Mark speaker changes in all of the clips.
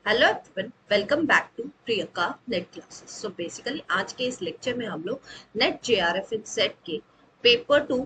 Speaker 1: Hello everyone, welcome back to Priyanka net classes. So basically आज के इस लेक्चर में हम लोग नेट जेआरएफ इन सेट के पेपर 2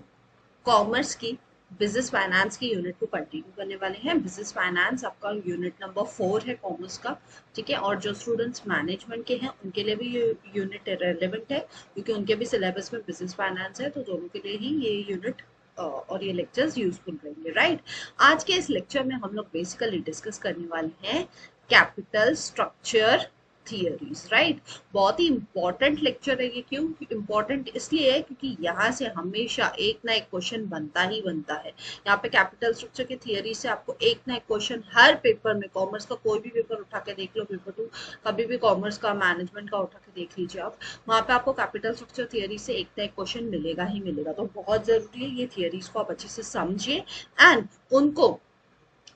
Speaker 1: कॉमर्स की बिजनेस फाइनेंस की यूनिट को कंटिन्यू करने वाले हैं। बिजनेस फाइनेंस आपका यूनिट नंबर 4 है कॉमर्स का, ठीक है। और जो स्टूडेंट्स मैनेजमेंट के हैं उनके लिए भी ये यूनिट रेलेवेंट है क्योंकि उनके भी सिलेबस में बिजनेस फाइनेंस है, तो दोनों के लिए ही ये यूनिट और ये लेक्चर्स यूजफुल रहेंगे, राइट। आज के इस लेक्चर में हम लोग बेसिकली डिस्कस करने वाले हैं कैपिटल स्ट्रक्चर थियरीज, राइट। बहुत ही इंपॉर्टेंट लेक्चर है ये। क्यों इंपॉर्टेंट? इसलिए है क्योंकि यहाँ से हमेशा एक ना एक क्वेश्चन बनता ही बनता है। यहाँ पे कैपिटल स्ट्रक्चर की थियरी से आपको एक ना एक क्वेश्चन हर पेपर में, कॉमर्स का कोई भी पेपर उठा के देख लो, पेपर 2 कभी भी कॉमर्स का मैनेजमेंट का उठा के देख लीजिए आप, वहां पे आपको कैपिटल स्ट्रक्चर थियरी से एक ना एक क्वेश्चन मिलेगा ही मिलेगा। तो बहुत जरूरी है ये थियरीज को आप अच्छे से समझिए एंड उनको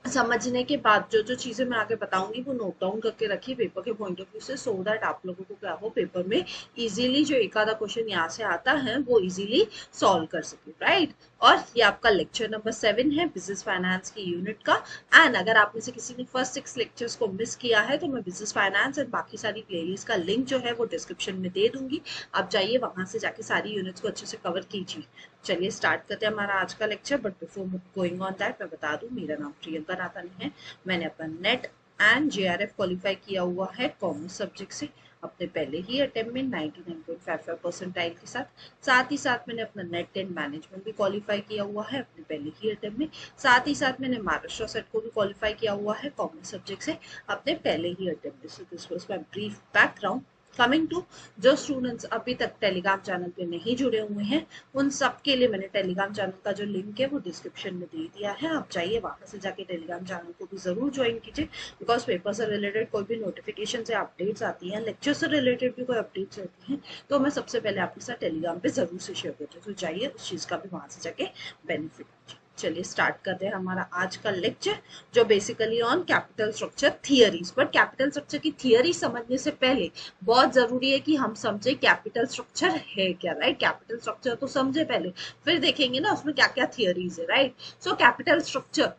Speaker 1: समझने के बाद जो जो चीजें मैं आगे बताऊंगी वो नोट डाउन करके रखिए पेपर के पॉइंट ऑफ व्यू से, सो दैट आप लोगों को क्या हो, पेपर में इजीली जो एक आधा क्वेश्चन यहाँ से आता है वो इजीली सॉल्व कर सके, राइट। और ये आपका लेक्चर नंबर 7 है बिजनेस फाइनेंस की यूनिट का। एंड अगर आप में से किसी ने फर्स्ट 6 लेक्चर्स को मिस किया है तो मैं बिजनेस फाइनेंस एंड बाकी सारी प्लेलिस्ट का लिंक जो है वो डिस्क्रिप्शन में दे दूंगी, आप जाइए वहां से जाके सारी यूनिट्स को अच्छे से कवर कीजिए। चलिए स्टार्ट करते हैं हमारा आज का lecture. But before going on that मैं बता दूं, मेरा नाम प्रियंका नाथानी है। मैंने अपना नेट एंड जेआरएफ क्वालिफाई किया हुआ है कॉमर्स सब्जेक्ट से अपने पहले ही अटेम्प्ट में 99.55 परसेंटाइल के साथ ही साथ मैंने अपना नेट एंड मैनेजमेंट भी क्वालिफाई किया हुआ है अपने पहले ही अटेम्प्ट में। साथ ही साथ मैंने महाराष्ट्र सेट को भी क्वालिफाई किया हुआ है कॉमर्स सब्जेक्ट से अपने पहले ही अटेम्प्ट में। So this was my brief background. Coming to जो स्टूडेंट्स अभी तक टेलीग्राम चैनल पे नहीं जुड़े हुए हैं, उन सब के लिए मैंने टेलीग्राम चैनल का जो लिंक है वो डिस्क्रिप्शन में दे दिया है, आप जाइए वहां से जाके टेलीग्राम चैनल को भी जरूर ज्वाइन कीजिए। बिकॉज पेपर से रिलेटेड कोई भी नोटिफिकेशन से अपडेट्स आती हैं, लेक्चर से रिलेटेड भी कोई अपडेट्स रहती हैं, तो मैं सबसे पहले आपके साथ टेलीग्राम पे जरूर से शेयर करती हूँ। तो जाइए उस चीज का भी वहां से जाके बेनिफिट कीजिए। चलिए स्टार्ट करते हैं हमारा आज का लेक्चर, जो basically on capital structure theories. But capital structure की थियरी समझने से पहले बहुत जरूरी है कि हम समझे कैपिटल स्ट्रक्चर है क्या, राइट। कैपिटल स्ट्रक्चर तो समझे पहले, फिर देखेंगे ना उसमें क्या क्या थियरीज है, right. So capital structure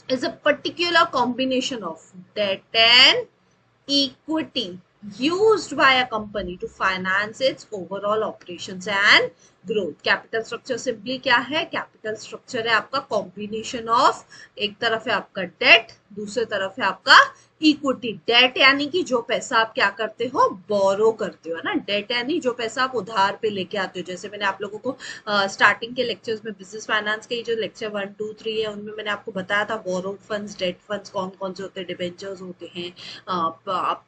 Speaker 1: is a particular combination of debt and equity used by a company to finance its overall operations and growth. Capital structure simply क्या है? कैपिटल स्ट्रक्चर है आपका कॉम्बिनेशन ऑफ, एक तरफ है आपका date, दूसरे तरफ है आपका इक्विटी। डेट यानी कि जो पैसा आप क्या करते हो, बोरो करते हो ना। डेट यानी जो पैसा आप उधार पे लेके आते हो। जैसे मैंने आप लोगों को स्टार्टिंग के लेक्चर्स में बिजनेस फाइनेंस के जो लेक्चर 1 2 3 है उनमें मैंने आपको बताया था बोरोड फंड्स, डेट फंड्स कौन कौन से होते हैं। डिबेंचर्स होते हैं, आप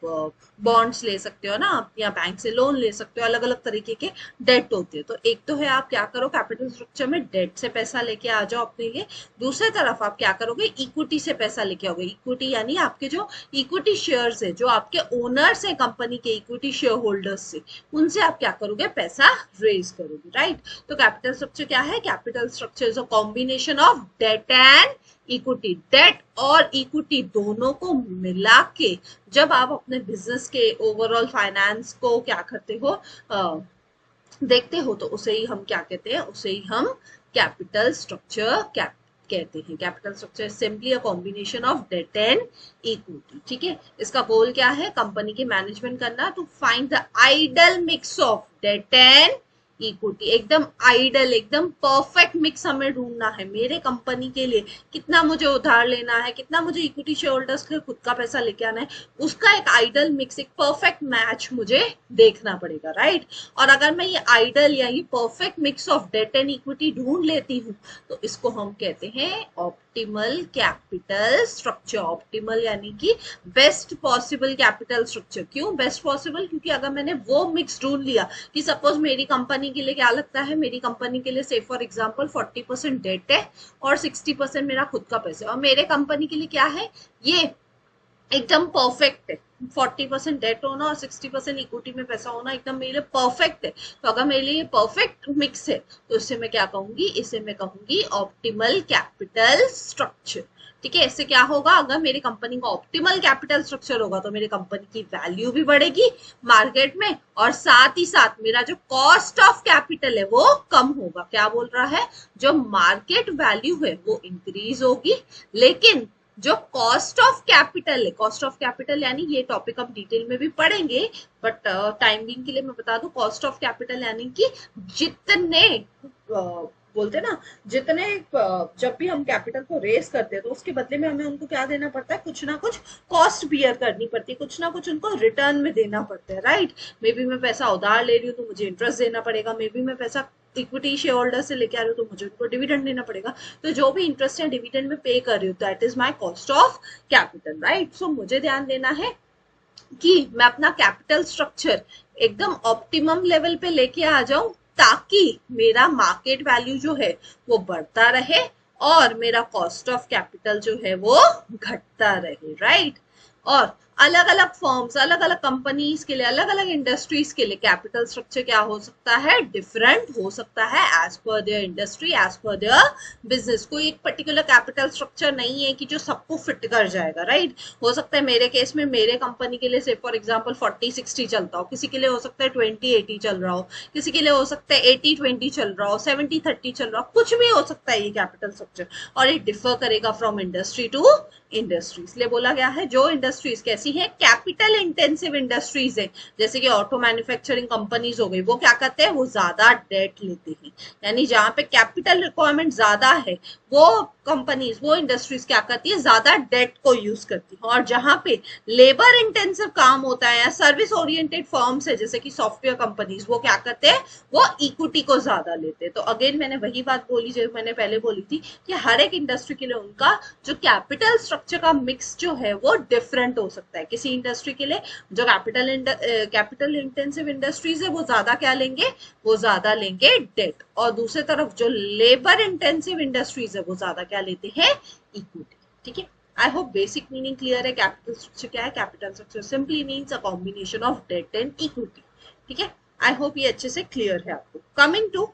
Speaker 1: बॉन्ड्स ले सकते हो ना, आप या बैंक से लोन ले सकते हो, अलग अलग तरीके के डेट होते हैं। तो एक तो है आप क्या करो, कैपिटल स्ट्रक्चर में डेट से पैसा लेके आ जाओ अपने लिए। दूसरी तरफ आप क्या करोगे, इक्विटी से पैसा लेके आओगे। इक्विटी यानी आपके जो इक्विटी शेयर्स है, जो आपके ओनर्स है कंपनी के, इक्विटी शेयर होल्डर्स से, उनसे आप क्या करोगे, पैसा रेज करोगे, राइट। तो कैपिटल स्ट्रक्चर क्या है? Capital structure is a combination of debt and equity. Debt और इक्विटी दोनों को मिला के जब आप अपने बिजनेस के ओवरऑल फाइनेंस को क्या करते हो, देखते हो, तो उसे ही हम क्या कहते हैं, उसे ही हम कैपिटल स्ट्रक्चर कहते हैं। Capital structure simply a combination of debt and equity, ठीक है। इसका गोल क्या है? कंपनी के मैनेजमेंट करना, to find the ideal mix of debt and equity. एकदम आइडल, एकदम परफेक्ट मिक्स हमें ढूंढना है मेरे कंपनी के लिए। कितना मुझे उधार लेना है, कितना मुझे इक्विटी शेयर होल्डर्स के खुद का पैसा लेके आना है, उसका एक आइडल मिक्स, एक परफेक्ट मैच मुझे देखना पड़ेगा, राइट। और अगर मैं ये आइडल या ये perfect mix of debt and equity ढूंढ लेती हूँ तो इसको हम कहते हैं ऑप्टिमल कैपिटल स्ट्रक्चर। ऑप्टिमल यानी कि बेस्ट पॉसिबल कैपिटल स्ट्रक्चर। क्यों बेस्ट पॉसिबल? क्योंकि अगर मैंने वो मिक्स ढूंढ लिया कि सपोज मेरी कंपनी के लिए क्या लगता है, मेरी कंपनी के लिए से फॉर एग्जांपल 40% डेट है और 60% मेरा खुद का पैसा है, और मेरे कंपनी के लिए क्या है, ये एकदम परफेक्ट है। 40% डेट होना और 60% इक्विटी में पैसा होना एकदम मेरे लिए परफेक्ट है। तो अगर मेरे लिए परफेक्ट मिक्स है तो इसे मैं क्या कहूंगी, इसे मैं कहूंगी ऑप्टिमल कैपिटल स्ट्रक्चर, ठीक है। इससे क्या होगा, अगर मेरी कंपनी का ऑप्टिमल कैपिटल स्ट्रक्चर होगा तो मेरी कंपनी की वैल्यू भी बढ़ेगी मार्केट में, और साथ ही साथ मेरा जो कॉस्ट ऑफ कैपिटल है वो कम होगा। क्या बोल रहा है, जो मार्केट वैल्यू है वो इंक्रीज होगी, लेकिन जो कॉस्ट ऑफ कैपिटल है, कॉस्ट ऑफ कैपिटल यानी ये टॉपिक हम डिटेल में भी पढ़ेंगे, बट टाइम बिंग के लिए मैं बता दूं, कॉस्ट ऑफ कैपिटल यानी कि जितने बोलते ना, जितने जब भी हम कैपिटल को रेस करते हैं तो उसके बदले में हमें उनको क्या देना पड़ता है, कुछ ना कुछ कॉस्ट बियर करनी पड़ती है, कुछ ना कुछ उनको रिटर्न में देना पड़ता है, राइट। मे बी मैं पैसा उधार ले रही हूँ तो मुझे इंटरेस्ट देना पड़ेगा, मे बी मैं पैसा इक्विटी शेयर होल्डर से लेके आ रही हूँ तो मुझे उनको डिविडेंड देना पड़ेगा। तो जो भी इंटरेस्ट है डिविडेंड में पे कर रही हूँ, that is my cost of capital, right. So मुझे ध्यान देना है कि मैं अपना कैपिटल स्ट्रक्चर एकदम ऑप्टिमम लेवल पे लेके आ जाऊं, ताकि मेरा मार्केट वैल्यू जो है वो बढ़ता रहे और मेरा कॉस्ट ऑफ कैपिटल जो है वो घटता रहे, राइट। और अलग अलग फर्म्स, अलग अलग कंपनीज के लिए, अलग अलग इंडस्ट्रीज के लिए कैपिटल स्ट्रक्चर क्या हो सकता है, डिफरेंट हो सकता है as per their industry, as per their business. कोई एक पर्टिकुलर कैपिटल स्ट्रक्चर नहीं है कि जो सबको फिट कर जाएगा, राइट। हो सकता है मेरे केस में, मेरे कंपनी के लिए से फॉर एग्जांपल 40-60 चलता हो, किसी के लिए हो सकता है 20-80 चल रहा हो, किसी के लिए हो सकता है 80-20 चल रहा हो, 70-30 चल रहा हो, कुछ भी हो सकता है ये कैपिटल स्ट्रक्चर। और ये डिफर करेगा फ्रॉम इंडस्ट्री टू इंडस्ट्री। इसलिए बोला गया है जो इंडस्ट्रीज कैसी है, कैपिटल इंटेंसिव इंडस्ट्रीज है, जैसे कि ऑटो मैन्युफैक्चरिंग कंपनीज हो गई, वो क्या करते हैं, वो ज्यादा डेट लेते हैं। यानी जहां पे कैपिटल रिक्वायरमेंट ज्यादा है, वो कंपनीज, वो इंडस्ट्रीज क्या करती है, ज्यादा डेट को यूज करती है। और जहां पे लेबर इंटेंसिव काम होता है या सर्विस ओरिएंटेड फर्म्स है, जैसे कि सॉफ्टवेयर कंपनीज, वो क्या करते हैं, वो इक्विटी को ज्यादा लेते हैं। तो अगेन मैंने वही बात बोली जो मैंने पहले बोली थी कि हर एक इंडस्ट्री के लिए उनका जो कैपिटल स्ट्रक्चर का मिक्स जो है वो डिफरेंट हो सकता है। किसी इंडस्ट्री के लिए जो कैपिटल इंटेंसिव इंडस्ट्रीज है वो ज्यादा क्या लेंगे, वो ज्यादा लेंगे डेट, और दूसरी तरफ जो लेबर इंटेंसिव इंडस्ट्रीज है वो ज्यादा क्या लेते हैं, इक्विटी। ठीक है, I hope basic meaning clear है। कैपिटल स्ट्रक्चर क्या है, capital structure simply means a combination of debt and equity. ठीक है, आई होप ये अच्छे से क्लियर है आपको। Coming to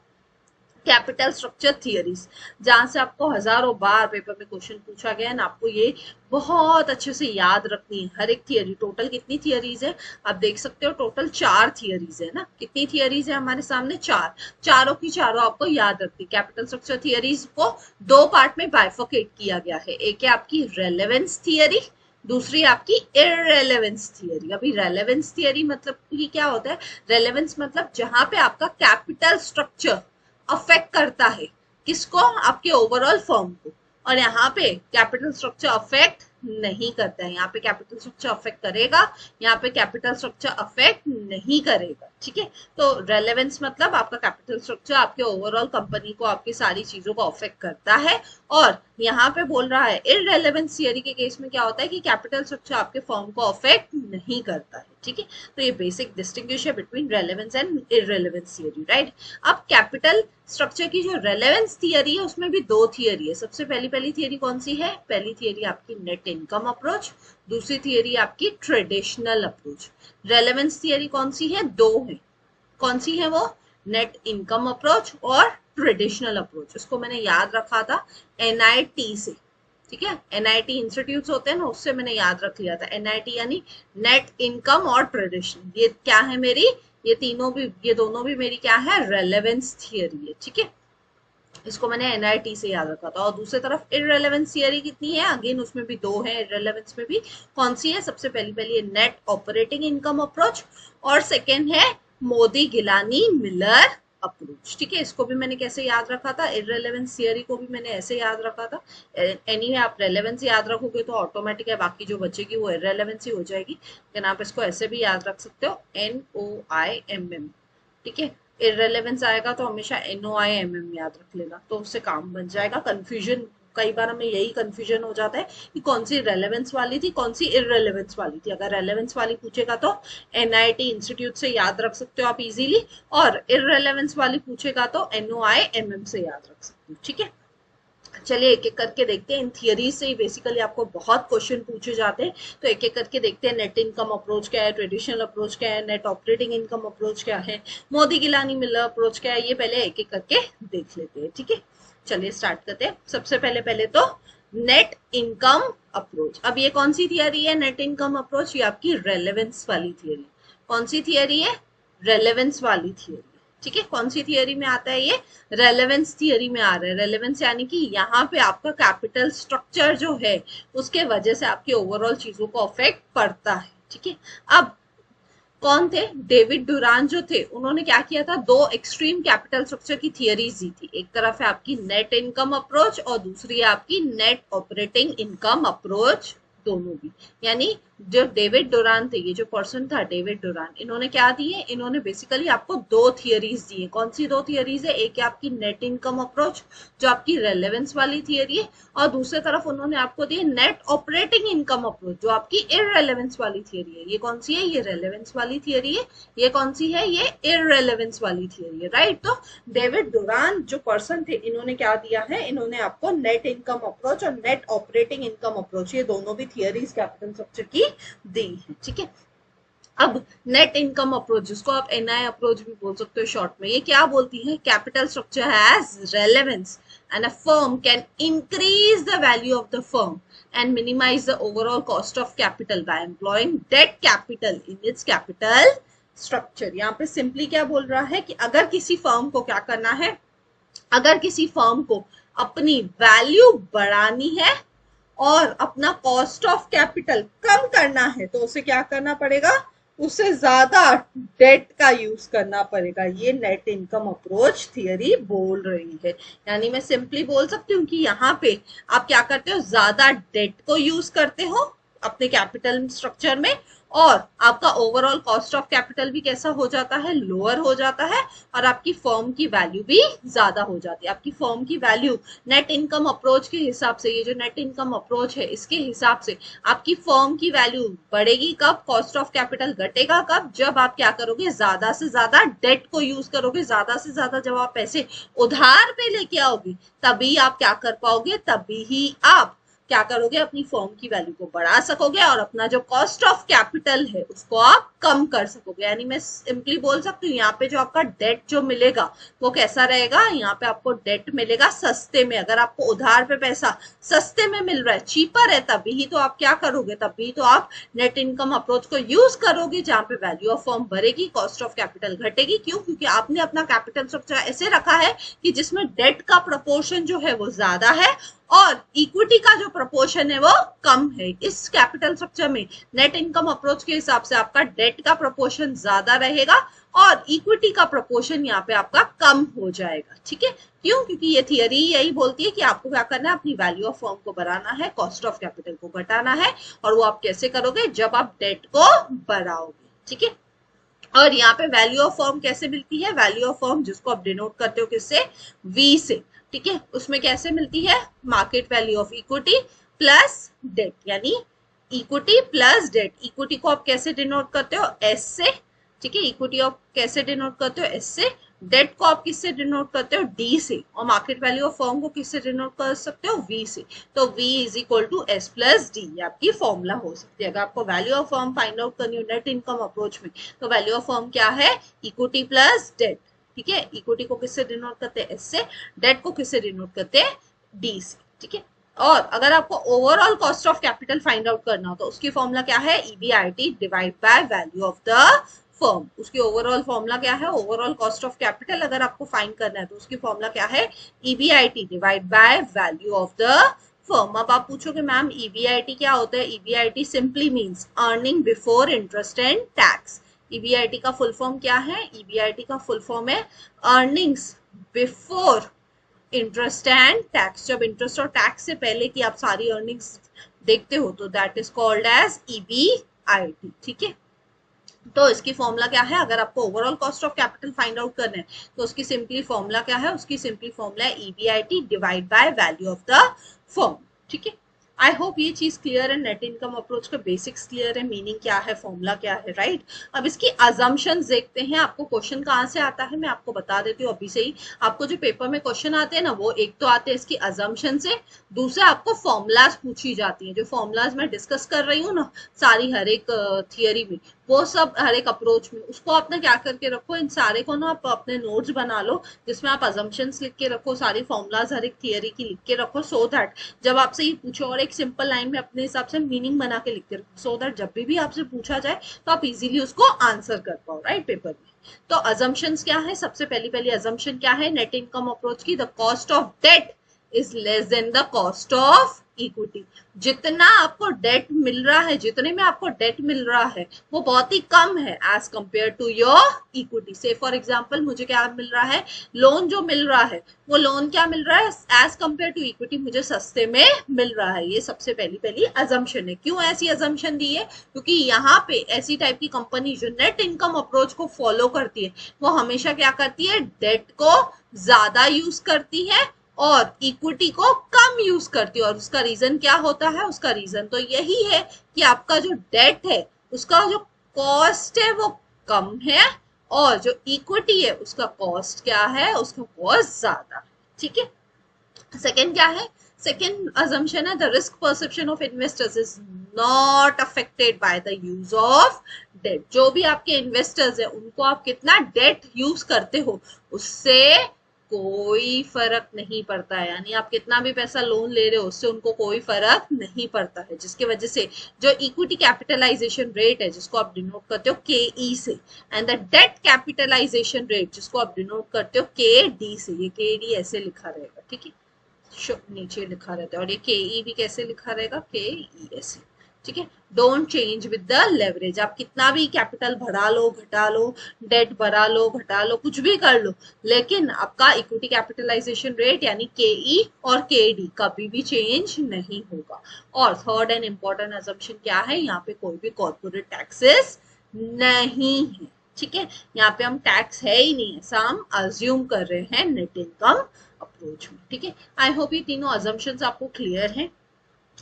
Speaker 1: capital structure theories, जहां से आपको हजारों बार पेपर में क्वेश्चन पूछा गया है ना, आपको ये बहुत अच्छे से याद रखनी है हर एक थियरी। टोटल कितनी थियरीज है आप देख सकते हो, टोटल 4 थियरीज है ना। कितनी थियरीज है हमारे सामने, 4। चारों की चारों आपको याद रखनी। कैपिटल स्ट्रक्चर थियरीज को 2 पार्ट में बाइफोकेट किया गया है। एक है आपकी रेलेवेंस थियरी, दूसरी आपकी इररेलेवेंस थियरी। अभी रेलेवेंस थियरी मतलब कि क्या होता है, रेलेवेंस मतलब जहां पे आपका कैपिटल स्ट्रक्चर अफेक्ट करता है, किसको, आपके ओवरऑल फर्म को। और यहाँ पे कैपिटल स्ट्रक्चर अफेक्ट नहीं करता है, यहाँ पे कैपिटल स्ट्रक्चर अफेक्ट करेगा, यहाँ पे कैपिटल स्ट्रक्चर अफेक्ट नहीं करेगा। ठीक है, तो रेलेवेंस मतलब आपका कैपिटल स्ट्रक्चर आपके ओवरऑल कंपनी को, आपकी सारी चीजों को अफेक्ट करता है। और यहाँ पे बोल रहा है इररेलेवेंस थियरी के केस में क्या होता है कि कैपिटल स्ट्रक्चर आपके फर्म को अफेक्ट नहीं करता है। ठीक है, तो ये बेसिक डिस्टिंग्विश है between relevance and irrelevance theory, right. अब कैपिटल स्ट्रक्चर की जो रेलेवेंस थियरी है उसमें भी 2 थियरी है। सबसे पहली थियरी कौन सी है, पहली थियरी आपकी नेट इनकम अप्रोच, दूसरी थियरी आपकी ट्रेडिशनल अप्रोच। रेलेवेंस थियरी कौन सी है, 2 है। कौन सी है वो, नेट इनकम अप्रोच और ट्रेडिशनल अप्रोच। इसको मैंने याद रखा था एनआईटी से। ठीक है, एनआईटी इंस्टीट्यूट होते हैं ना, उससे मैंने याद रख लिया था। एनआईटी यानी नेट इनकम और ट्रेडिशनल, ये क्या है मेरी, ये तीनों भी, ये दोनों भी मेरी क्या है, रेलेवेंस थियरी है। ठीक है, इसको मैंने एनआईटी से याद रखा था। और दूसरी तरफ इररेलेवेंस थियरी कितनी है, अगेन उसमें भी 2 है। इररेलेवेंस में भी कौन सी है, सबसे पहली है नेट ऑपरेटिंग इनकम अप्रोच, और सेकेंड है मोदी गिलानी मिलर अप्रोच। ठीक है, इसको भी मैंने कैसे याद रखा था, इररेलेवेंस थियरी को भी मैंने ऐसे याद रखा था। एनीवे आप रेलेवेंस याद रखोगे तो ऑटोमेटिक है, बाकी जो बचेगी वो इररेलेवेंस ही हो जाएगी। लेकिन आप इसको ऐसे भी याद रख सकते हो, NOIMM। ठीक है, इररेलेवेंस आएगा तो हमेशा NOIMM याद रख लेना, तो उससे काम बन जाएगा। कंफ्यूजन, कई बार हमें यही कंफ्यूजन हो जाता है कि कौन सी रेलेवेंस वाली थी, कौन सी इररेलेवेंस वाली थी। अगर रेलेवेंस वाली पूछेगा तो एनआईटी इंस्टीट्यूट से याद रख सकते हो आप इजीली, और इररेलेवेंस वाली पूछेगा तो NOIMM से याद रख सकते हो। ठीक है, चलिए एक एक करके देखते हैं। इन थियरी से ही बेसिकली आपको बहुत क्वेश्चन पूछे जाते हैं, तो एक एक करके देखते हैं। नेट इनकम अप्रोच क्या है, ट्रेडिशनल अप्रोच क्या है, नेट ऑपरेटिंग इनकम अप्रोच क्या है, मोदी गिलानी मिलर अप्रोच क्या है, ये पहले एक एक करके देख लेते हैं। ठीक है, चलिए स्टार्ट करते हैं। सबसे पहले तो नेट इनकम अप्रोच। अब ये कौन सी थियरी है, नेट इनकम अप्रोच, ये आपकी रेलेवेंस वाली थियरी। कौन सी थियरी है, रेलेवेंस वाली थियरी। ठीक है, कौन सी थियरी में आता है ये? रेलेवेंस थियरी में आ रहा है। रेलेवेंस यानी कि यहाँ पे आपका कैपिटल स्ट्रक्चर जो है उसके वजह से आपके ओवरऑल चीजों को अफेक्ट पड़ता है। ठीक है, अब कौन थे? डेविड डुरान जो थे उन्होंने क्या किया था, दो एक्सट्रीम कैपिटल स्ट्रक्चर की थियरीज दी थी। एक तरफ है आपकी नेट इनकम अप्रोच और दूसरी है आपकी नेट ऑपरेटिंग इनकम अप्रोच, दोनों भी। यानी जो डेविड डुरान थे, ये जो पर्सन था डेविड डुरान, इन्होंने क्या दिए, इन्होंने बेसिकली आपको दो थियरीज दी है। कौन सी दो थियरीज है? एक है आपकी नेट इनकम अप्रोच जो आपकी रेलेवेंस वाली थियरी है, और दूसरी तरफ उन्होंने आपको दी नेट ऑपरेटिंग इनकम अप्रोच जो आपकी इररेलेवेंस वाली थियरी है। ये कौन सी है? ये रेलेवेंस वाली थियरी है। ये कौन सी है? ये इररेलेवेंस वाली थियरी है, राइट। तो डेविड डुरान जो पर्सन थे, इन्होंने क्या दिया है, इन्होंने आपको नेट इनकम अप्रोच और नेट ऑपरेटिंग इनकम अप्रोच, ये दोनों भी थियरीज कैपिटल स्ट्रक्चर की दी है। ठीक है, अब नेट इनकम अप्रोच, जिसको आप एनआई अप्रोच भी बोल सकते हो शॉर्ट में, ये क्या बोलती है? Capital structure has relevance and a firm can increase the value of the firm and minimize the overall cost of capital by employing debt capital in its capital structure। यहाँ पे सिंपली क्या बोल रहा है कि अगर किसी फर्म को क्या करना है, अगर किसी फर्म को अपनी वैल्यू बढ़ानी है और अपना कॉस्ट ऑफ कैपिटल कम करना है, तो उसे क्या करना पड़ेगा? उसे ज्यादा डेट का यूज करना पड़ेगा। ये नेट इनकम अप्रोच थियरी बोल रही है। यानी मैं सिंपली बोल सकती हूँ कि यहाँ पे आप क्या करते हो, ज्यादा डेट को यूज करते हो अपने कैपिटल स्ट्रक्चर में, और आपका ओवरऑल कॉस्ट ऑफ कैपिटल भी कैसा हो जाता है? लोअर हो जाता है, और आपकी फर्म की वैल्यू भी ज्यादा हो जाती है। आपकी फर्म की वैल्यू नेट इनकम अप्रोच के हिसाब से, ये जो नेट इनकम अप्रोच है इसके हिसाब से आपकी फर्म की वैल्यू बढ़ेगी कब? कॉस्ट ऑफ कैपिटल घटेगा कब? जब आप क्या करोगे, ज्यादा से ज्यादा डेट को यूज करोगे। ज्यादा से ज्यादा जब आप पैसे उधार पे लेके आओगे तभी आप क्या कर पाओगे, तभी ही आप क्या करोगे, अपनी फर्म की वैल्यू को बढ़ा सकोगे और अपना जो कॉस्ट ऑफ कैपिटल है उसको आप कम कर सकोगे। यानी मैं सिंपली बोल सकती हूँ, यहाँ पे जो आपका डेट जो मिलेगा वो कैसा रहेगा? यहाँ पे आपको डेट मिलेगा सस्ते में। अगर आपको उधार पे पैसा सस्ते में मिल रहा है, चीपर है, तभी ही तो आप क्या करोगे, तभी तो आप नेट इनकम अप्रोच को यूज करोगे, जहाँ पे वैल्यू ऑफ फर्म बढ़ेगी, कॉस्ट ऑफ कैपिटल घटेगी। क्यों? क्योंकि आपने अपना कैपिटल स्ट्रक्चर ऐसे रखा है कि जिसमें डेट का प्रपोर्शन जो है वो ज्यादा है और इक्विटी का जो प्रपोर्शन है वो कम है। इस कैपिटल स्ट्रक्चर में नेट इनकम अप्रोच के हिसाब से आपका डेट का प्रपोर्शन ज्यादा रहेगा और इक्विटी का प्रपोर्शन यहाँ पे आपका कम हो जाएगा। ठीक है, क्यों? क्योंकि ये थियरी यही बोलती है कि आपको क्या करना है, अपनी वैल्यू ऑफ फर्म को बढ़ाना है, कॉस्ट ऑफ कैपिटल को घटाना है, और वो आप कैसे करोगे? जब आप डेट को बढ़ाओगे। ठीक है, और यहाँ पे वैल्यू ऑफ फर्म कैसे मिलती है? वैल्यू ऑफ फर्म जिसको आप डिनोट करते हो किससे? वी से। ठीक है, उसमें कैसे मिलती है? Market value of equity plus debt, यानी इक्विटी प्लस डेट। इक्विटी को आप कैसे डिनोट करते हो? एस से। ठीक है, इक्विटी आप कैसे डिनोट करते हो? एस से। डेट को आप किससे डिनोट करते हो? डी से। और मार्केट वैल्यू ऑफ फर्म को किससे डिनोट कर सकते हो? वी से। तो V is equal to S plus D, ये आपकी फॉर्मूला हो सकती है। अगर आपको value of firm find out करनी हो नेट इनकम अप्रोच में, तो वैल्यू ऑफ फर्म क्या है? Equity plus debt. ठीक है, इक्विटी को किससे डिनोट करते हैं? एस से। डेट को किससे डिनोट करते हैं? डी से। ठीक है, और अगर आपको overall cost of capital find out करना हो तो उसकी फॉर्मूला क्या है? EBIT divide by value of the firm. उसकी ओवरऑल फॉर्मूला क्या है? ओवरऑल कॉस्ट ऑफ कैपिटल अगर आपको फाइंड करना है तो उसकी फॉर्मूला क्या है? EBIT divide by value of the firm. अब आप पूछोगे मैम ईबीआईटी क्या होता है? EBIT simply means earning before interest and tax. EBIT का फुल फॉर्म क्या है? ईबीआईटी का फुल फॉर्म है earnings before interest and tax. जब इंटरेस्ट और टैक्स से पहले की आप सारी अर्निंग्स देखते हो तो that is called as EBIT. ठीक है, तो इसकी फॉर्मूला क्या है? अगर आपको overall cost of capital find out करना है तो उसकी सिंपली फॉर्मूला क्या है? उसकी सिंपली फॉर्मूला है EBIT divide by value of the firm. ठीक है, आई होप ये चीज क्लियर है। नेट इनकम अप्रोच का बेसिक्स क्लियर है, मीनिंग क्या है, फॉर्मूला क्या है, राइट। अब इसकी अजम्पशंस देखते हैं। आपको क्वेश्चन कहाँ से आता है मैं आपको बता देती हूँ अभी से ही। आपको जो पेपर में क्वेश्चन आते हैं ना, वो एक तो आते हैं इसकी अजम्पशन से, दूसरा आपको फॉर्मूलाज पूछी जाती है। जो फॉर्मूलाज मैं डिस्कस कर रही हूँ ना सारी हर एक थियरी में, वो सब हर एक अप्रोच में उसको आपने क्या करके रखो, इन सारे को ना आप अपने नोट्स बना लो जिसमें आप अजम्पशंस लिख के रखो, सारी फॉर्मूलाज हर एक थियरी की लिख के रखो, सो दैट जब आपसे ये पूछो और एक सिंपल लाइन में अपने हिसाब से मीनिंग बना के लिख के रखो, सो दैट जब भी आपसे पूछा जाए तो आप इजीली उसको आंसर कर पाओ, राइट, पेपर में। तो अजम्पशंस क्या है, सबसे पहली अजम्पशन क्या है नेट इनकम अप्रोच की, the cost of debt is less than the cost of equity. जितना आपको डेट मिल रहा है, जितने में आपको डेट मिल रहा है वो बहुत ही कम है as compare to your equity. से फॉर एग्जांपल मुझे क्या मिल रहा है, लोन जो मिल रहा है वो लोन क्या मिल रहा है एज कंपेयर टू इक्विटी मुझे सस्ते में मिल रहा है। ये सबसे पहली अजम्पशन है। क्यों ऐसी अजम्पशन दी है, क्योंकि यहाँ पे ऐसी टाइप की कंपनी जो नेट इनकम अप्रोच को फॉलो करती है वो हमेशा क्या करती है, डेट को ज्यादा यूज करती है और इक्विटी को कम यूज करती है। और उसका रीजन क्या होता है, उसका रीजन तो यही है कि आपका जो डेट है उसका जो कॉस्ट है वो कम है और जो इक्विटी है उसका कॉस्ट क्या है, उसका कॉस्ट ज्यादा है, ठीक है। सेकेंड क्या है, सेकेंड अजम्पशन है the risk perception of investors is not affected by the use of debt. जो भी आपके इन्वेस्टर्स है उनको आप कितना डेट यूज करते हो उससे कोई फर्क नहीं पड़ता है, यानी आप कितना भी पैसा लोन ले रहे हो उससे उनको कोई फर्क नहीं पड़ता है, जिसकी वजह से जो इक्विटी कैपिटलाइजेशन रेट है जिसको आप डिनोट करते हो के ई से, and the debt capitalization rate जिसको आप डिनोट करते हो के डी से, ये के डी ऐसे लिखा रहेगा, ठीक है, नीचे लिखा रहता है, और ये के ई भी कैसे लिखा रहेगा, के ई ऐसे, ठीक है। Don't change with the leverage. आप कितना भी कैपिटल बढ़ा लो घटा लो, डेट बढ़ा लो घटा लो, कुछ भी कर लो, लेकिन आपका इक्विटी कैपिटलाइजेशन रेट यानी के ई और के डी कभी भी चेंज नहीं होगा। और थर्ड एंड इंपॉर्टेंट अजम्पशन क्या है, यहाँ पे कोई भी कॉर्पोरेट टैक्सेस नहीं है, ठीक है। यहाँ पे हम टैक्स है ही नहीं, ऐसा हम अज्यूम कर रहे हैं नेट इनकम अप्रोच में, ठीक है। आई होप ये तीनों अजम्पशंस आपको क्लियर हैं।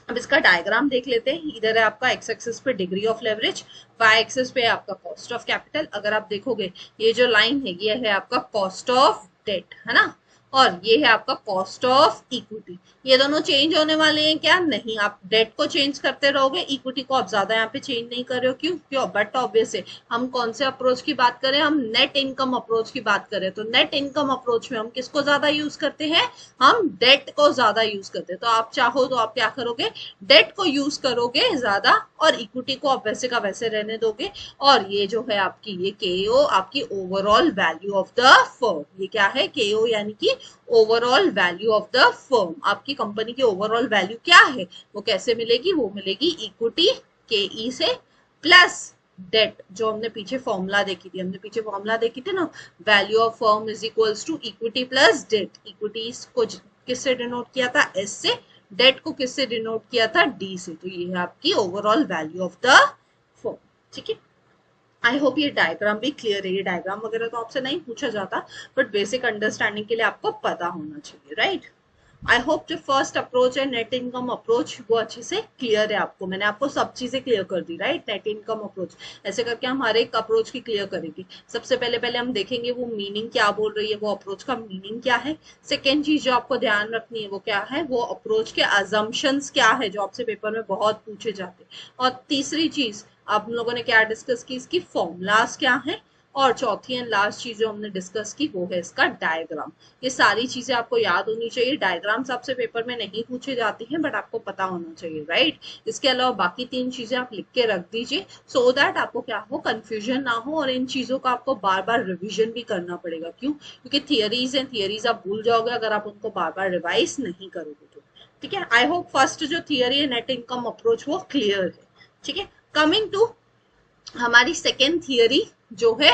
Speaker 1: अब इसका डायग्राम देख लेते हैं। इधर है आपका एक्स एक्सिस पे degree of leverage, Y axis पे आपका कॉस्ट ऑफ कैपिटल। अगर आप देखोगे ये जो लाइन है ये है आपका कॉस्ट ऑफ डेट, है ना, और ये है आपका कॉस्ट ऑफ इक्विटी। ये दोनों चेंज होने वाले हैं क्या, नहीं, आप डेट को चेंज करते रहोगे, इक्विटी को आप ज्यादा यहाँ पे चेंज नहीं कर रहे हो, क्यों बट ऑब्वियस है हम कौन से अप्रोच की बात करें, हम नेट इनकम अप्रोच की बात करें, तो नेट इनकम अप्रोच में हम किसको ज्यादा यूज करते हैं, हम डेट को ज्यादा यूज करते हैं। तो आप चाहो तो आप क्या करोगे, डेट को यूज करोगे ज्यादा और इक्विटी को आप वैसे का वैसे रहने दोगे। और ये जो है आपकी ये केओ आपकी overall value of the firm, ये क्या है केओ यानी कि overall value of the firm. आपकी कंपनी की ओवरऑल वैल्यू क्या है, वो कैसे मिलेगी, वो मिलेगी इक्विटी के ई से प्लस डेट, जो हमने पीछे फॉर्मूला देखी थी, ना, value of firm is equals to equity plus debt. Equity को किससे डिनोट किया था, एस से, डेट को किससे डिनोट किया था, डी से। तो ये है आपकी overall value of the firm, ठीक है। आई होप ये डायग्राम भी क्लियर है। ये डायग्राम वगैरह तो आपसे नहीं पूछा जाता, बट बेसिक अंडरस्टैंडिंग के लिए आपको पता होना चाहिए, राइट। आई होप जो फर्स्ट अप्रोच है नेट इनकम अप्रोच वो अच्छे से क्लियर है आपको। मैंने आपको सब चीजें क्लियर कर दी, राइट। नेट इनकम अप्रोच ऐसे करके हम हर एक अप्रोच की क्लियर करेंगे। सबसे पहले हम देखेंगे वो मीनिंग क्या बोल रही है, वो अप्रोच का मीनिंग क्या है। सेकेंड चीज जो आपको ध्यान रखनी है वो क्या है, वो अप्रोच के अजम्पशंस क्या है जो आपसे पेपर में बहुत पूछे जाते हैं। और तीसरी चीज आप लोगों ने क्या डिस्कस की, इसकी फॉर्मूलाज क्या है। और चौथी एंड लास्ट चीज जो हमने डिस्कस की वो है इसका डायग्राम। ये सारी चीजें आपको याद होनी चाहिए। डायग्राम्स आपसे पेपर में नहीं पूछे जाती हैं, बट आपको पता होना चाहिए, राइट। इसके अलावा बाकी 3 चीजें आप लिख के रख दीजिए, सो दैट आपको क्या हो, कंफ्यूजन ना हो। और इन चीजों का आपको बार बार रिविजन भी करना पड़ेगा। क्यों, क्योंकि थियरीज हैं, थियरीज आप भूल जाओगे अगर आप उनको बार बार रिवाइज नहीं करोगे तो, ठीक है। आई होप फर्स्ट जो थियरी है नेट इनकम अप्रोच वो क्लियर है, ठीक है। कमिंग टू हमारी सेकेंड थियरी जो है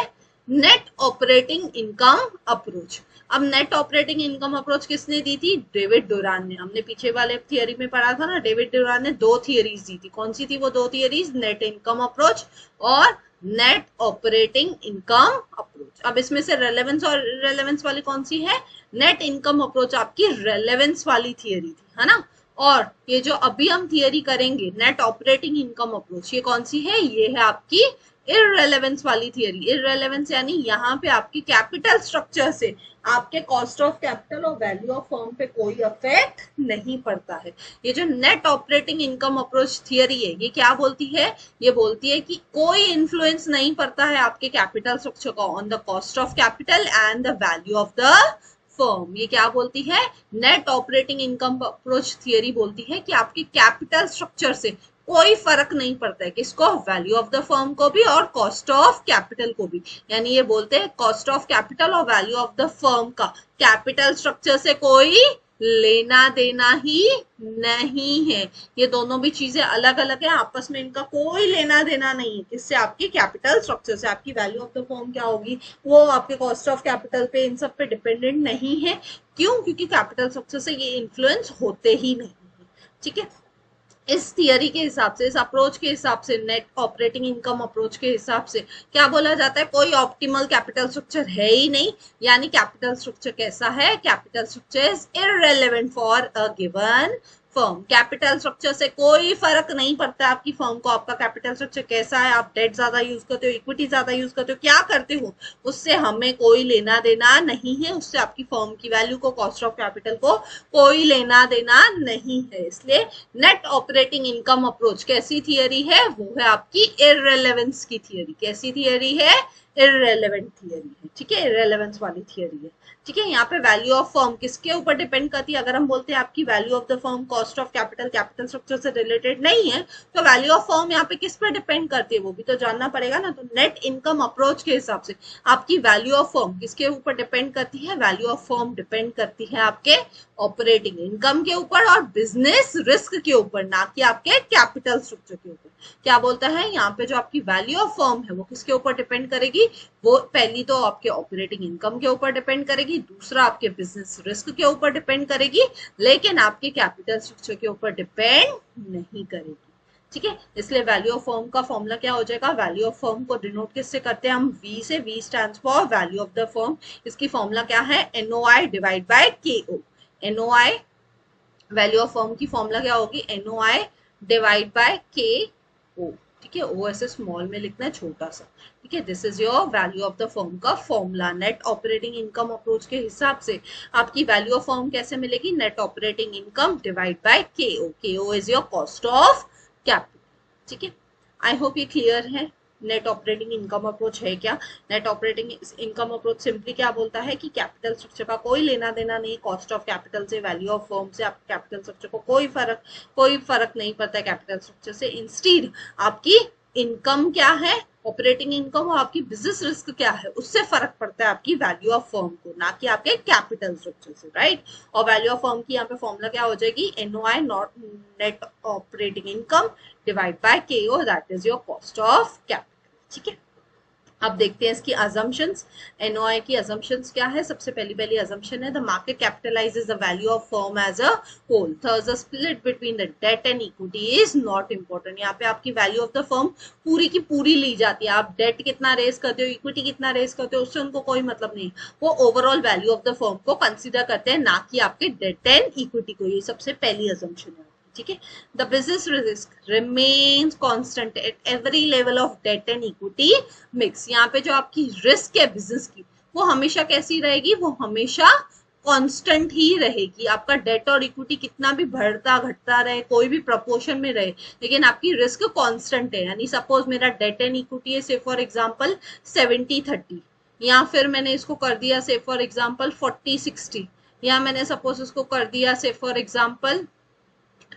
Speaker 1: नेट ऑपरेटिंग इनकम अप्रोच। अब नेट ऑपरेटिंग इनकम अप्रोच किसने दी थी, डेविड डुरान ने। हमने पीछे वाले थियरी में पढ़ा था ना, डेविड डुरान ने 2 थियरीज दी थी। कौन सी थी वो 2 थियरीज, नेट इनकम अप्रोच और नेट ऑपरेटिंग इनकम अप्रोच। अब इसमें से रेलेवेंस और इररेलेवेंस वाली कौन सी है, नेट इनकम अप्रोच आपकी रेलेवेंस वाली थियरी थी, है ना। और ये जो अभी हम थियरी करेंगे नेट ऑपरेटिंग इनकम अप्रोच, ये कौन सी है, ये है आपकी इररेलेवेंस वाली थियरी। इररेलेवेंस यानी यहाँ पे आपकी कैपिटल स्ट्रक्चर से आपके कॉस्ट ऑफ कैपिटल और वैल्यू ऑफ फर्म पे कोई इफेक्ट नहीं पड़ता है। ये जो net operating income approach theory है, ये क्या बोलती है? ये बोलती है कि कोई इन्फ्लुएंस नहीं पड़ता है आपके कैपिटल स्ट्रक्चर का on the cost of capital and the value of the firm. ये क्या बोलती है? Net operating income approach theory बोलती है कि आपके कैपिटल स्ट्रक्चर से कोई फर्क नहीं पड़ता है, किसको? वैल्यू ऑफ द फर्म को भी और कॉस्ट ऑफ कैपिटल को भी। यानी ये बोलते हैं कॉस्ट ऑफ कैपिटल और वैल्यू ऑफ द फर्म का कैपिटल स्ट्रक्चर से कोई लेना देना ही नहीं है। ये दोनों भी चीजें अलग अलग है, आपस में इनका कोई लेना देना नहीं है। किससे? आपकी कैपिटल स्ट्रक्चर से। आपकी वैल्यू ऑफ द फर्म क्या होगी, वो आपके कॉस्ट ऑफ कैपिटल पे, इन सब पे डिपेंडेंट नहीं है। क्यों? क्योंकि कैपिटल स्ट्रक्चर से ये इन्फ्लुएंस होते ही नहीं है। ठीक है, इस थियरी के हिसाब से, इस अप्रोच के हिसाब से, नेट ऑपरेटिंग इनकम अप्रोच के हिसाब से क्या बोला जाता है? कोई ऑप्टिमल कैपिटल स्ट्रक्चर है ही नहीं। यानी कैपिटल स्ट्रक्चर कैसा है? Capital structure is irrelevant for a given firm. Capital structure से कोई फर्क नहीं पड़ता है आपकी फर्म को, आपका कैपिटल स्ट्रक्चर कैसा है, आप डेट ज्यादा यूज करते हो, इक्विटी ज्यादा यूज करते हो, क्या करते हो, उससे हमें कोई लेना देना नहीं है। उससे आपकी फर्म की वैल्यू को, कॉस्ट ऑफ कैपिटल को कोई लेना देना नहीं है। इसलिए नेट ऑपरेटिंग इनकम अप्रोच कैसी थियरी है? वो है आपकी इररेलेवेंस की थियरी। कैसी थियरी है? इररेलेवेंट थियरी है। ठीक है, इररेलेवेंस वाली थियरी है। ठीक है, यहाँ पे वैल्यू ऑफ फर्म किसके ऊपर डिपेंड करती है? अगर हम बोलते हैं आपकी value of the firm cost of capital capital structure से रिलेटेड नहीं है, तो वैल्यू ऑफ फर्म यहाँ पे किस पर डिपेंड करती है वो भी तो जानना पड़ेगा ना। तो नेट इनकम अप्रोच के हिसाब से आपकी वैल्यू ऑफ फर्म किसके ऊपर डिपेंड करती है? वैल्यू ऑफ फर्म डिपेंड करती है आपके ऑपरेटिंग इनकम के ऊपर और बिजनेस रिस्क के ऊपर, ना कि आपके कैपिटल स्ट्रक्चर के ऊपर। क्या बोलता है यहाँ पे? जो आपकी वैल्यू ऑफ फर्म है वो किसके ऊपर डिपेंड करेगी? वो पहली तो आपके ऑपरेटिंग इनकम के ऊपर डिपेंड करेगी, दूसरा आपके बिजनेस रिस्क के ऊपर डिपेंड करेगी, लेकिन आपके कैपिटल स्ट्रक्चर के ऊपर डिपेंड नहीं करेगी। ठीक है, इसलिए वैल्यू ऑफ फर्म का फॉर्मूला क्या हो जाएगा? वैल्यू ऑफ फर्म को डिनोट किससे करते हैं हम? वी से। V stands for value of the firm. इसकी फॉर्मूला क्या है? NOI divide by KO. NOI, value of firm की फॉर्मूला क्या होगी? एनओआई डिवाइड बाय केओ। ठीक है, ओ ऐसे स्मॉल में लिखना है, छोटा सा। ठीक है, this is your value of the firm का formula. Net operating income approach के हिसाब से आपकी वैल्यू ऑफ फर्म कैसे मिलेगी? Net operating income divide by K O. K O is your cost of capital. ठीक है, आई होप ये क्लियर है। नेट ऑपरेटिंग इनकम अप्रोच है क्या? Net operating income approach simply क्या बोलता है कि कैपिटल स्ट्रक्चर का कोई लेना देना नहीं, कॉस्ट ऑफ कैपिटल से, वैल्यू ऑफ फर्म से आपके कैपिटल स्ट्रक्चर को कोई फर्क नहीं पड़ता है कैपिटल स्ट्रक्चर से। इंस्टीड आपकी इनकम क्या है, ऑपरेटिंग इनकम, और आपकी बिजनेस रिस्क क्या है, उससे फर्क पड़ता है आपकी वैल्यू ऑफ फर्म को, ना कि आपके कैपिटल स्ट्रक्चर से। राइट, और वैल्यू ऑफ फर्म की यहाँ पे फॉर्मूला क्या हो जाएगी? N O I not net operating income divide by K O, that is your cost of capital. ठीक है, अब देखते हैं इसकी assumptions। एनओआई की assumptions क्या है? सबसे पहली assumption है the market capitalises the value of firm as a whole, thus the split between the debt and equity is not important. यहाँ पे आपकी वैल्यू ऑफ द फर्म पूरी की पूरी ली जाती है। आप डेट कितना रेस करते हो, इक्विटी कितना रेस करते हो, उससे उनको कोई मतलब नहीं। वो overall value of the firm को कंसिडर करते हैं, ना कि आपके डेट एंड इक्विटी को। ये सबसे पहली assumption है। ठीक है, the business risk remains constant at every level of debt and equity mix. यहाँ पे जो आपकी रिस्क है बिजनेस की, वो हमेशा कैसी रहेगी? वो हमेशा कांस्टेंट ही रहेगी। आपका डेट और इक्विटी कितना भी बढ़ता घटता रहे, कोई भी प्रपोर्शन में रहे, लेकिन आपकी रिस्क कांस्टेंट है। यानी सपोज मेरा डेट एंड इक्विटी है से फॉर एग्जांपल 70-30, या फिर मैंने इसको कर दिया से फॉर एग्जांपल 40-60, या मैंने सपोज इसको कर दिया से फॉर एग्जांपल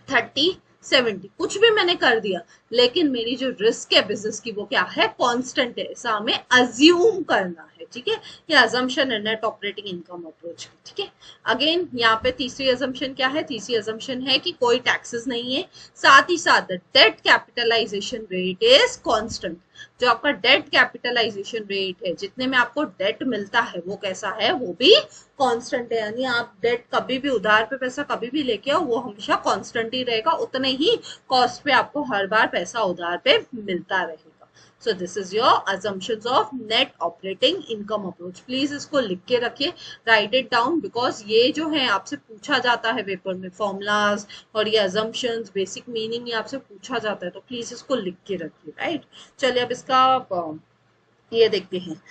Speaker 1: 30-70, कुछ भी मैंने कर दिया, लेकिन मेरी जो रिस्क है बिजनेस की वो क्या है? कांस्टेंट है। ऐसा हमें अज्यूम करना है। ठीक है, ये अजम्पशन है नेट ऑपरेटिंग इनकम अप्रोच की। ठीक है, अगेन यहाँ पे तीसरी अजम्पशन क्या है? तीसरी अजम्पशन है कि कोई टैक्सेस नहीं है, साथ ही साथ debt capitalization rate is constant. जो आपका डेट कैपिटलाइजेशन रेट है, जितने में आपको डेट मिलता है, वो कैसा है? वो भी कांस्टेंट है। यानी आप डेट कभी भी, उधार पे पैसा कभी भी लेके आओ, वो हमेशा कांस्टेंट ही रहेगा, उतने ही कॉस्ट पे आपको हर बार पैसा उधार पे मिलता रहेगा। सो this is your assumptions of net operating income approach. Please इसको लिख के रखिए, राइट इट डाउन, बिकॉज ये जो है आपसे पूछा जाता है पेपर में, फॉर्मूलाज और ये अजम्पशंस, बेसिक मीनिंग ये आपसे पूछा जाता है, तो प्लीज इसको लिख के रखिए, राइट। चलिए अब इसका ये देखते हैं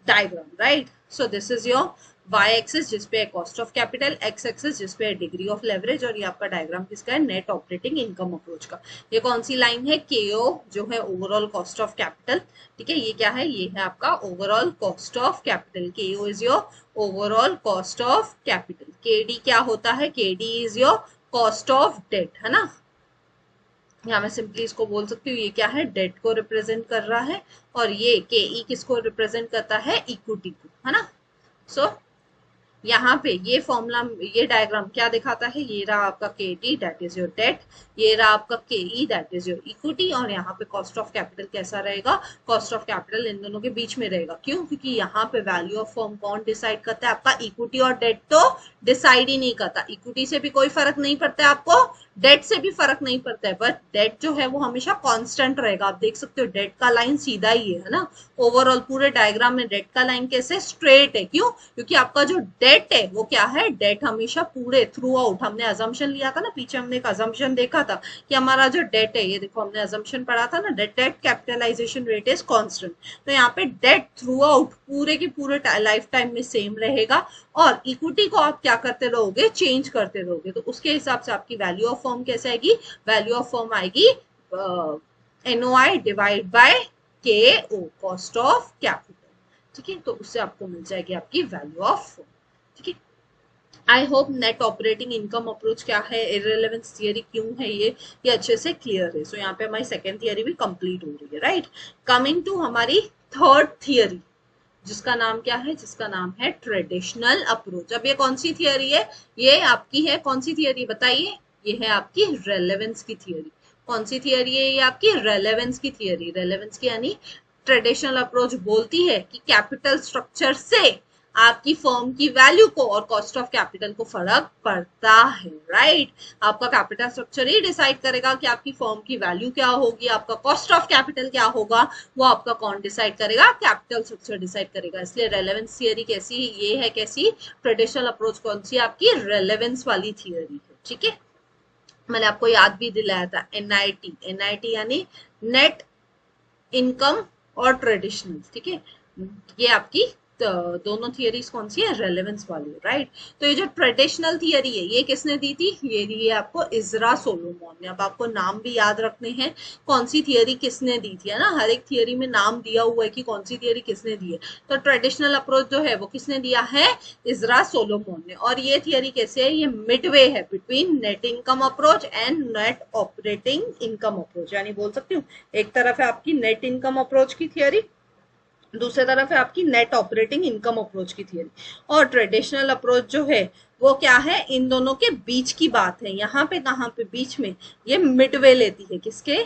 Speaker 1: diagram, right. So this is your y axis जिसपे है cost of capital, x axis जिसपे है डिग्री ऑफ लेवरेज, और ये आपका डायग्राम किसका है, नेट ऑपरेटिंग इनकम अप्रोच का। ये कौन सी लाइन है, KO जो है ओवरऑल कॉस्ट ऑफ कैपिटल, ठीक है। ये क्या है, ये है आपका overall cost of capital. KO is your overall cost of capital. KD क्या होता है, KD is your cost of debt, है ना। यहाँ मैं सिंपली इसको बोल सकती हूँ, ये क्या है, डेट को रिप्रेजेंट कर रहा है, और ये KE किसको रिप्रेजेंट करता है, इक्विटी को, है ना। सो यहाँ पे ये फॉर्मूला, ये डायग्राम क्या दिखाता है, ये रहा आपका KD that is your debt, ये रहा आपका KE that is your equity, और यहाँ पे कॉस्ट ऑफ कैपिटल कैसा रहेगा, कॉस्ट ऑफ कैपिटल इन दोनों के बीच में रहेगा। क्यों, क्योंकि यहाँ पे वैल्यू ऑफ फर्म कौन डिसाइड करता है, आपका इक्विटी, और डेट तो डिसाइड ही नहीं करता। इक्विटी से भी कोई फर्क नहीं पड़ता है आपको, डेट से भी फर्क नहीं पड़ता है, बट डेट जो है वो हमेशा कांस्टेंट रहेगा। आप देख सकते हो डेट का लाइन सीधा ही है ना, ओवरऑल पूरे डायग्राम में डेट का लाइन कैसे स्ट्रेट है, क्यों, क्योंकि आपका जो डेट है वो क्या है, डेट हमेशा पूरे थ्रू आउट, हमने अजम्पशन लिया था ना, पीछे हमने एक अजम्पशन देखा था कि हमारा जो डेट है, ये देखो हमने अजम्पशन पढ़ा था ना, debt capitalization rate is constant, तो यहाँ पे डेट थ्रू आउट पूरे के पूरे लाइफ टाइम में सेम रहेगा, और इक्विटी को आप क्या करते रहोगे, चेंज करते रहोगे, तो उसके हिसाब से आपकी वैल्यू ऑफ फर्म कैसे आएगी, वैल्यू ऑफ फर्म आएगी NOI divide bye KO, cost of capital, ठीक है। तो उससे आपको मिल जाएगी आपकी वैल्यू ऑफ फर्म, ठीक है। I hope net operating income approach क्या है, इररिलेवेंस थियरी क्यों है, ये अच्छे से क्लियर है। सो यहाँ पे हमारी सेकेंड थियरी भी कंप्लीट हो रही है, राइट। कमिंग टू हमारी थर्ड थियरी, जिसका नाम क्या है, जिसका नाम है ट्रेडिशनल अप्रोच। अब ये कौन सी थियरी है, ये आपकी है कौन सी थियरी बताइए, ये है आपकी रेलेवेंस की थियरी। कौन सी थियरी है, ये आपकी रेलेवेंस की थियरी। रेलेवेंस की यानी ट्रेडिशनल अप्रोच बोलती है कि कैपिटल स्ट्रक्चर से आपकी फर्म की वैल्यू को और कॉस्ट ऑफ कैपिटल को फर्क पड़ता है, राइट। आपका कैपिटल स्ट्रक्चर ही डिसाइड करेगा कि आपकी फर्म की वैल्यू क्या होगी, आपका कॉस्ट ऑफ कैपिटल क्या होगा, वो आपका कौन डिसाइड करेगा, कैपिटल स्ट्रक्चर डिसाइड करेगा। इसलिए रेलेवेंस थियरी कैसी, ये है कैसी, ट्रेडिशनल अप्रोच कौन सी, आपकी रेलेवेंस वाली थियरी है, ठीक है। मैंने आपको याद भी दिलाया था, NIT यानी नेट इनकम और ट्रेडिशनल, ठीक है। ये आपकी दोनों थियरीज कौन सी है, रेलेवेंस वाली, राइट। तो ये जो ट्रेडिशनल थियरी है ये किसने दी थी, ये दी है आपको इजरा सोलोमन ने। अब आपको नाम भी याद रखने हैं, कौन सी थियरी किसने दी थी, है ना, हर एक थियरी में नाम दिया हुआ है कि कौन सी थियरी किसने दी है। तो ट्रेडिशनल अप्रोच जो है वो किसने दिया है, इजरा सोलोमन ने। और ये थियरी कैसे है, ये मिडवे है between net income approach and net operating income approach. यानी बोल सकती हूँ एक तरफ है आपकी नेट इनकम अप्रोच की थियरी, दूसरी तरफ है आपकी नेट ऑपरेटिंग इनकम अप्रोच की थियरी। और ट्रेडिशनल अप्रोच जो है वो क्या है, इन दोनों के बीच की बात है। यहाँ पे कहाँ पे बीच में, ये मिडवे लेती है किसके,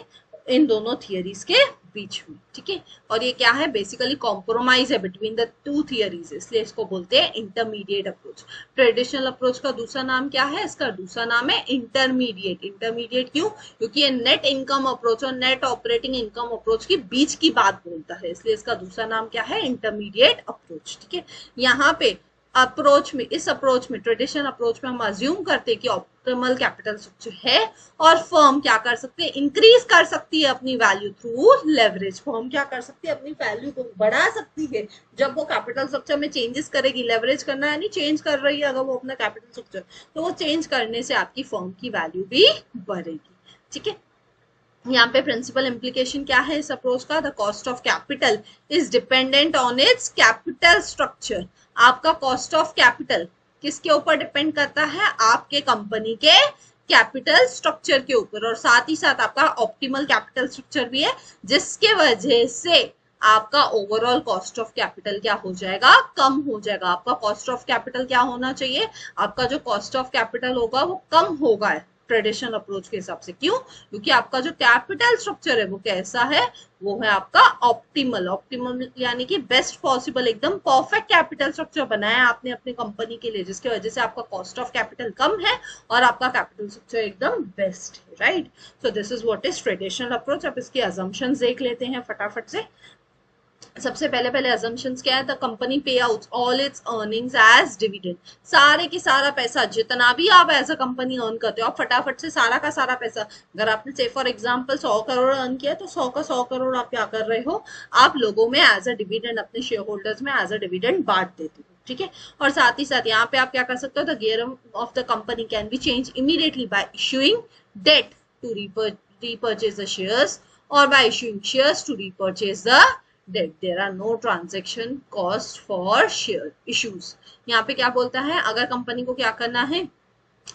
Speaker 1: इन दोनों थियरीज के बीच में, ठीक है। और ये क्या है, बेसिकली कॉम्प्रोमाइज है बिटवीन द टू थियरीज, इसलिए इसको बोलते हैं इंटरमीडिएट अप्रोच। ट्रेडिशनल अप्रोच का दूसरा नाम क्या है, इसका दूसरा नाम है इंटरमीडिएट। इंटरमीडिएट क्यों, क्योंकि ये नेट इनकम अप्रोच और नेट ऑपरेटिंग इनकम अप्रोच के बीच की बात बोलता है, इसलिए इसका दूसरा नाम क्या है, इंटरमीडिएट अप्रोच, ठीक है। यहाँ पे अप्रोच में, इस अप्रोच में, ट्रेडिशनल अप्रोच में हम अज्यूम करते हैं कि ऑप्टिमल कैपिटल स्ट्रक्चर है और फर्म क्या कर सकते हैं, इंक्रीज कर सकती है अपनी वैल्यू थ्रू लेवरेज। फर्म क्या कर सकती है, अपनी वैल्यू को बढ़ा सकती है जब वो कैपिटल स्ट्रक्चर में चेंजेस करेगी। लेवरेज करना यानी चेंज कर रही है अगर वो अपना कैपिटल स्ट्रक्चर, तो वो चेंज करने से आपकी फर्म की वैल्यू भी बढ़ेगी, ठीक है। यहाँ पे प्रिंसिपल इम्प्लीकेशन क्या है इस अप्रोच का, the cost of capital is dependent on it's capital structure. आपका कॉस्ट ऑफ कैपिटल किसके ऊपर डिपेंड करता है, आपके कंपनी के कैपिटल स्ट्रक्चर के ऊपर, और साथ ही साथ आपका ऑप्टिमल कैपिटल स्ट्रक्चर भी है, जिसके वजह से आपका ओवरऑल कॉस्ट ऑफ कैपिटल क्या हो जाएगा, कम हो जाएगा। आपका कॉस्ट ऑफ कैपिटल क्या होना चाहिए, आपका जो कॉस्ट ऑफ कैपिटल होगा वो कम होगा, ट्रेडिशनल अप्रोच के हिसाब से। क्यों? क्योंकि आपका जो कैपिटल स्ट्रक्चर है वो कैसा है, वो है आपका ऑप्टिमल। ऑप्टिमल यानी कि बेस्ट पॉसिबल, एकदम परफेक्ट कैपिटल स्ट्रक्चर बनाया आपने अपनी कंपनी के लिए, जिसकी वजह से आपका कॉस्ट ऑफ कैपिटल कम है और आपका कैपिटल स्ट्रक्चर एकदम बेस्ट है, right. So this is what is traditional approach. अब इसके अजम्पशंस देख लेते हैं फटाफट से। सबसे पहले पहले assumptions क्या है, the company pay out all its earnings as dividend. सारे की सारा पैसा जितना भी आप एज अ कंपनी अर्न करते हो, आप फटाफट से सारा का सारा पैसा, अगर आपने से फॉर एग्जांपल 100 करोड़ अर्न किया तो 100 का 100 करोड़ आप क्या कर रहे हो, आप लोगों में एज अ डिविडेंड अपने शेयर होल्डर्स में एज अ डिविडेंड बांट देते हो, ठीक है। और साथ ही साथ यहाँ पे आप क्या कर सकते हो, the gear of the company can be change immediately by issuing debt to repurchase the shares or by issuing shares to repurchase the debt. There are no transaction cost for share issues. यहाँ पे क्या बोलता है, अगर company को क्या करना है,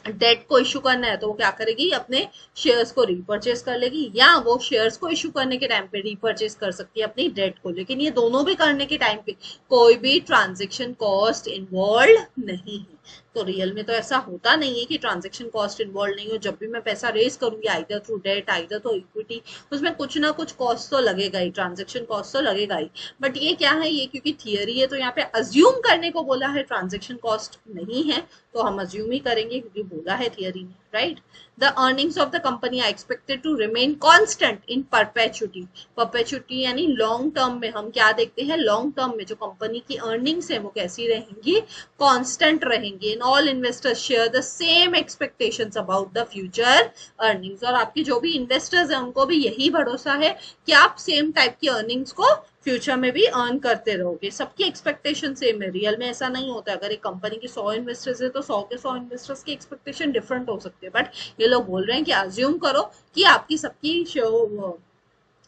Speaker 1: डेट को इशू करना है, तो वो क्या करेगी, अपने शेयर्स को रीपर्चेस कर लेगी, या वो शेयर्स को इशू करने के टाइम पे रीपर्चेस कर सकती है अपनी डेट को। लेकिन ये दोनों भी करने के टाइम पे कोई भी ट्रांजेक्शन कॉस्ट इन्वॉल्व नहीं है। तो रियल में तो ऐसा होता नहीं है कि ट्रांजेक्शन कॉस्ट इन्वॉल्व नहीं हो। जब भी मैं पैसा रेज करूंगी आइदर थ्रू डेट आइदर तो इक्विटी, उसमें कुछ ना कुछ कॉस्ट तो लगेगा ही, ट्रांजेक्शन कॉस्ट तो लगेगा ही। बट ये क्या है, ये क्योंकि थियरी है तो यहाँ पे अज्यूम करने को बोला है, ट्रांजेक्शन कॉस्ट नहीं है तो हम अज्यूम ही करेंगे क्योंकि बोला है थियरी में, right. The earnings of the company are expected to remain constant in perpetuity. Perpetuity यानी लॉन्ग टर्म में हम क्या देखते हैं, लॉन्ग टर्म में जो कंपनी की अर्निंग्स है वो कैसी रहेंगी, कांस्टेंट रहेंगी। In all investors share the same expectations about the future earnings. और आपके जो भी इन्वेस्टर्स हैं उनको भी यही भरोसा है कि आप सेम टाइप की अर्निंग्स को फ्यूचर में भी अर्न करते रहोगे। सबकी एक्सपेक्टेशन सेम है। रियल में ऐसा नहीं होता। अगर एक कंपनी के 100 इन्वेस्टर्स है तो 100 के 100 इन्वेस्टर्स की एक्सपेक्टेशन डिफरेंट हो सकती है। बट ये लोग बोल रहे हैं कि अज्यूम करो कि आपकी सबकी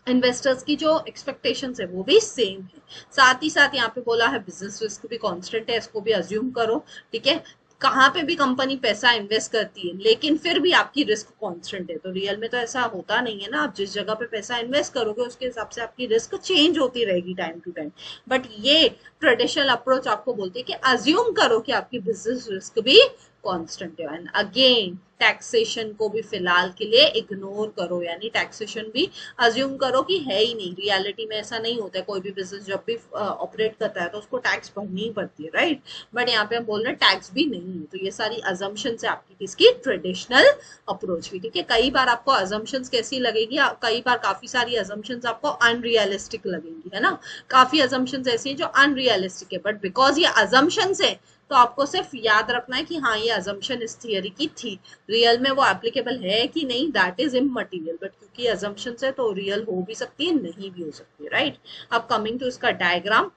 Speaker 1: इन्वेस्टर्स की जो एक्सपेक्टेशंस है वो भी सेम है। साथ ही साथ यहाँ पे बोला है बिजनेस रिस्क भी कांस्टेंट है, इसको भी अज्यूम करो, ठीक है। कहाँ पे भी कंपनी पैसा इन्वेस्ट करती है लेकिन फिर भी आपकी रिस्क कांस्टेंट है। तो रियल में तो ऐसा होता नहीं है ना, आप जिस जगह पे पैसा इन्वेस्ट करोगे उसके हिसाब से आपकी रिस्क चेंज होती रहेगी टाइम टू टाइम। बट ये ट्रेडिशनल अप्रोच आपको बोलती है कि अज्यूम करो कि आपकी बिजनेस रिस्क भी कांस्टेंट है। एंड अगेन टैक्सेशन को भी फिलहाल के लिए इग्नोर करो, यानी टैक्सेशन भी अज्यूम करो कि है ही नहीं। रियलिटी में ऐसा नहीं होता है। कोई भी बिजनेस जब भी ऑपरेट करता है तो उसको टैक्स भरनी ही पड़ती है, राइट। बट यहाँ पे हम बोल रहे हैं टैक्स भी नहीं है। तो ये सारी अजम्पशन है आपकी किसकी, ट्रेडिशनल अप्रोच की, ठीक है। कई बार आपको अजम्पशन कैसी लगेगी, कई बार काफी सारी अजम्पशन आपको अनरियलिस्टिक लगेंगी, है ना। काफी अजम्पशन ऐसी हैं जो अनरियलिस्टिक है, बट बिकॉज ये अजम्पशन है तो आपको सिर्फ याद रखना है कि हाँ ये अजम्पशन इस थियरी की थी। रियल में वो एप्लीकेबल है कि नहीं, दैट इज इमटेरियल। बट क्योंकि अजम्पशन है तो रियल हो भी सकती है, नहीं भी हो सकती है, राइट। अब कमिंग टू इसका डायग्राम,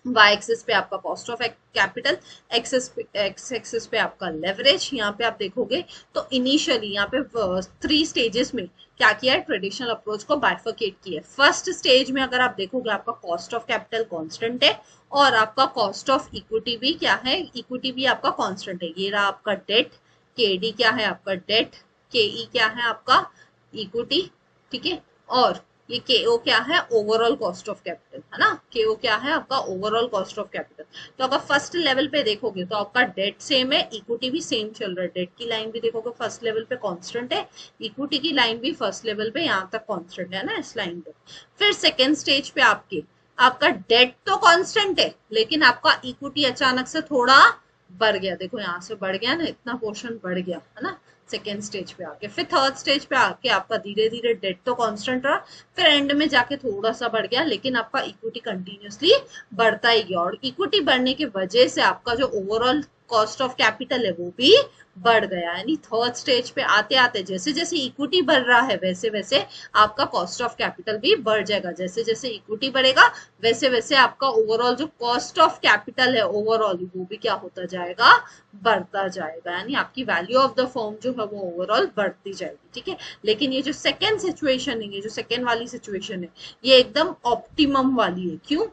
Speaker 1: y एक्सिस पे आपका cost of capital, x axis पे आपका लेवरेज। यहाँ पे आप देखोगे तो इनिशियली यहाँ पे 3 स्टेजेस में क्या किया है, ट्रेडिशनल अप्रोच को बाइफरकेट किया है। फर्स्ट स्टेज में अगर आप देखोगे आपका कॉस्ट ऑफ कैपिटल कांस्टेंट है और आपका कॉस्ट ऑफ इक्विटी भी क्या है, इक्विटी भी आपका कांस्टेंट है। ये रहा आपका डेट, केडी क्या है आपका डेट, केई क्या है आपका इक्विटी, ठीक है। और ये केओ क्या है, ओवरऑल कॉस्ट ऑफ कैपिटल, है ना। केओ क्या है आपका ओवरऑल कॉस्ट ऑफ कैपिटल। तो अगर फर्स्ट लेवल पे देखोगे तो आपका डेट सेम है, इक्विटी भी सेम चल रहा है। डेट की लाइन भी देखोगे फर्स्ट लेवल पे कांस्टेंट है, इक्विटी की लाइन भी फर्स्ट लेवल पे यहाँ तक कांस्टेंट है ना, इस लाइन पे। फिर सेकेंड स्टेज पे आपका डेट तो कांस्टेंट है लेकिन आपका इक्विटी अचानक से थोड़ा बढ़ गया। देखो यहाँ से बढ़ गया ना, इतना पोर्शन बढ़ गया, है ना, सेकेंड स्टेज पे आके। फिर थर्ड स्टेज पे आके आपका धीरे धीरे डेट तो कांस्टेंट रहा, फिर एंड में जाके थोड़ा सा बढ़ गया लेकिन आपका इक्विटी कंटिन्यूअसली बढ़ता ही गया। और इक्विटी बढ़ने की वजह से आपका जो ओवरऑल कॉस्ट ऑफ कैपिटल है वो भी बढ़ गया। यानी थर्ड स्टेज पे आते आते जैसे जैसे इक्विटी बढ़ रहा है वैसे वैसे आपका कॉस्ट ऑफ कैपिटल भी बढ़ जाएगा। जैसे जैसे इक्विटी बढ़ेगा वैसे वैसे आपका ओवरऑल जो कॉस्ट ऑफ कैपिटल है ओवरऑल वो भी क्या होता जाएगा, बढ़ता जाएगा। यानी आपकी वैल्यू ऑफ द फर्म जो है वो ओवरऑल बढ़ती जाएगी, ठीक है। लेकिन ये जो सेकेंड सिचुएशन है, ये जो सेकेंड वाली सिचुएशन है, ये एकदम ऑप्टिमम वाली है। क्यों?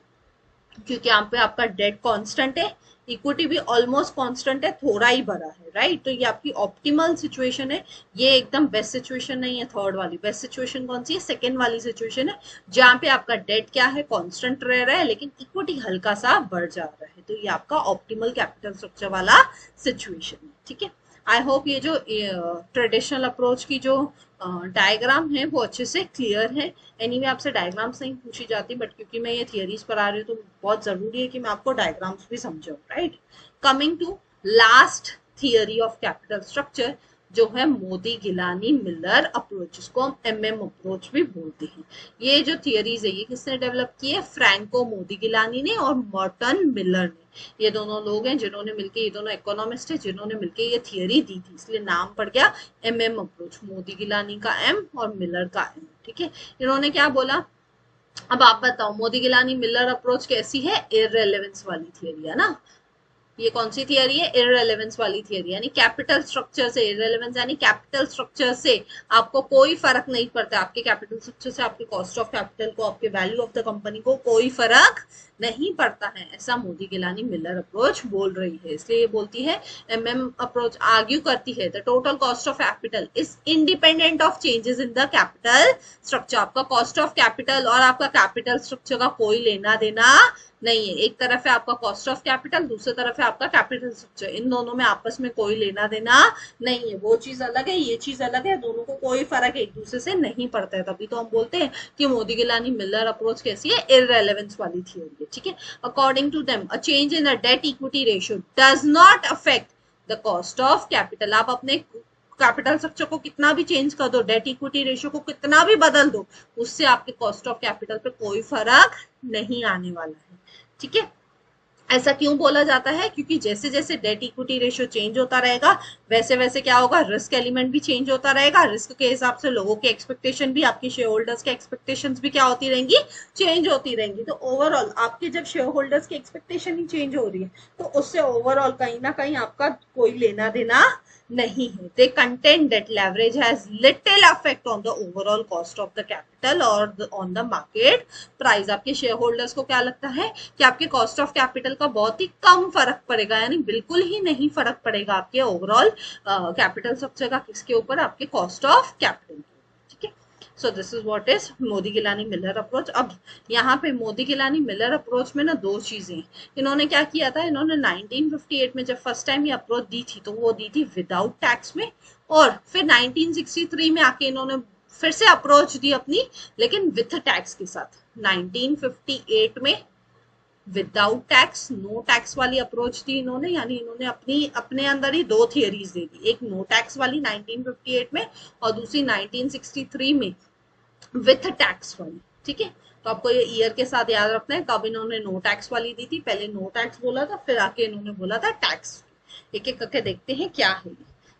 Speaker 1: क्योंकि यहाँ पे आपका डेट कांस्टेंट है, इक्विटी भी ऑलमोस्ट कांस्टेंट है, थोड़ा ही बढ़ा है, राइट। तो ये आपकी ऑप्टिमल सिचुएशन है। ये एकदम बेस्ट सिचुएशन नहीं है थर्ड वाली। बेस्ट सिचुएशन कौन सी है, सेकेंड वाली सिचुएशन है, जहां पे आपका डेट क्या है, कांस्टेंट रह रहा है लेकिन इक्विटी हल्का सा बढ़ जा रहा है। तो ये आपका ऑप्टिमल कैपिटल स्ट्रक्चर वाला सिचुएशन है, ठीक है। आई होप ये जो ट्रेडिशनल अप्रोच की जो डायग्राम है वो अच्छे से क्लियर है। एनीवे आपसे डायग्राम्स नहीं पूछी जाती, बट क्योंकि मैं ये थियरीज पढ़ा रही हूँ तो बहुत जरूरी है कि मैं आपको डायग्राम्स भी समझाऊं, right. Coming to last theory of capital structure, जो है मोदी गिलानी मिलर अप्रोच, जिसको हम एमएम अप्रोच भी बोलते हैं। ये जो थियरीज है ये किसने डेवलप की है? फ्रैंको मोदी गिलानी ने और मॉर्टन मिलर ने। ये दोनों लोग हैं जिन्होंने मिलके, ये दोनों इकोनॉमिस्ट है जिन्होंने मिलके ये थियरी दी थी, इसलिए नाम पड़ गया एमएम अप्रोच। मोदी गिलानी का एम और मिलर का एम, ठीक है। इन्होंने क्या बोला, अब आप बताओ मोदी गिलानी मिलर अप्रोच कैसी है? इररेलेवेंस वाली थियरी है ना। ये कौन सी थियरी है? इररेलेवेंस वाली थियरी, यानी कैपिटल स्ट्रक्चर से इररेलेवेंस, यानी कैपिटल स्ट्रक्चर से आपको कोई फर्क नहीं पड़ता, आपके कैपिटल स्ट्रक्चर से आपके कॉस्ट ऑफ कैपिटल को, आपके वैल्यू ऑफ द कंपनी को कोई फर्क नहीं पड़ता है, ऐसा मोदी गिलानी मिलर अप्रोच बोल रही है। इसलिए ये बोलती है, एमएम अप्रोच आर्ग्यू करती है, the total cost of capital is independent of changes in the capital structure. आपका कॉस्ट ऑफ कैपिटल और आपका कैपिटल स्ट्रक्चर का कोई लेना देना नहीं है। एक तरफ है आपका कॉस्ट ऑफ कैपिटल, दूसरी तरफ है आपका कैपिटल स्ट्रक्चर, इन दोनों में आपस में कोई लेना देना नहीं है। वो चीज अलग है, ये चीज अलग है, दोनों को कोई फर्क एक दूसरे से नहीं पड़ता है। तभी तो हम बोलते हैं कि मोदी गिलानी मिलर अप्रोच कैसी है? इररेलेवेंस वाली थियरी है, ठीक है। According to them, a change in the debt equity ratio does not affect the cost of capital. आप अपने कैपिटल स्ट्रक्चर को कितना भी चेंज कर दो, डेट इक्विटी रेशियो को कितना भी बदल दो, उससे आपके कॉस्ट ऑफ कैपिटल पे कोई फर्क नहीं आने वाला है, ठीक है। ऐसा क्यों बोला जाता है? क्योंकि जैसे जैसे डेट इक्विटी रेशियो चेंज होता रहेगा, वैसे वैसे क्या होगा, रिस्क एलिमेंट भी चेंज होता रहेगा। रिस्क के हिसाब से लोगों के एक्सपेक्टेशन भी, आपके शेयर होल्डर्स के एक्सपेक्टेशंस भी क्या होती रहेंगी? चेंज होती रहेंगी। तो ओवरऑल आपके जब शेयर होल्डर्स की एक्सपेक्टेशन ही चेंज हो रही है, तो उससे ओवरऑल कहीं ना कहीं आपका कोई लेना देना नहीं है। They content that leverage has little effect on the overall cost of the capital और ऑन द मार्केट प्राइस। आपके शेयर होल्डर्स को क्या लगता है कि आपके कॉस्ट ऑफ कैपिटल का बहुत ही कम फर्क पड़ेगा, यानी बिल्कुल ही नहीं फर्क पड़ेगा आपके ओवरऑल कैपिटल स्ट्रक्चर का, किसके ऊपर? आपके कॉस्ट ऑफ कैपिटल, ठीक है। So this is what is Modigliani Miller approach. अब यहाँ पे मोदी गिलानी मिलर अप्रोच में ना दो चीजें, इन्होंने क्या किया था, इन्होंने 1958 में जब फर्स्ट टाइम ये अप्रोच दी थी तो वो दी थी विदाउट टैक्स में, और फिर 1963 में आके इन्होंने फिर से अप्रोच दी अपनी, लेकिन विथ टैक्स के साथ। 1958 में विदाउट टैक्स, नो टैक्स वाली अप्रोच थी इन्होंने, यानी इन्होंने अपने अंदर ही दो थियरीज दे दी, एक नो टैक्स वाली 1958 में और दूसरी 1963 में विथ टैक्स वाली, ठीक है। तो आपको ये ईयर के साथ याद रखना है कब इन्होंने नो टैक्स वाली दी थी। पहले नो टैक्स बोला था, फिर आके इन्होंने बोला था टैक्स। एक एक करके देखते हैं क्या है।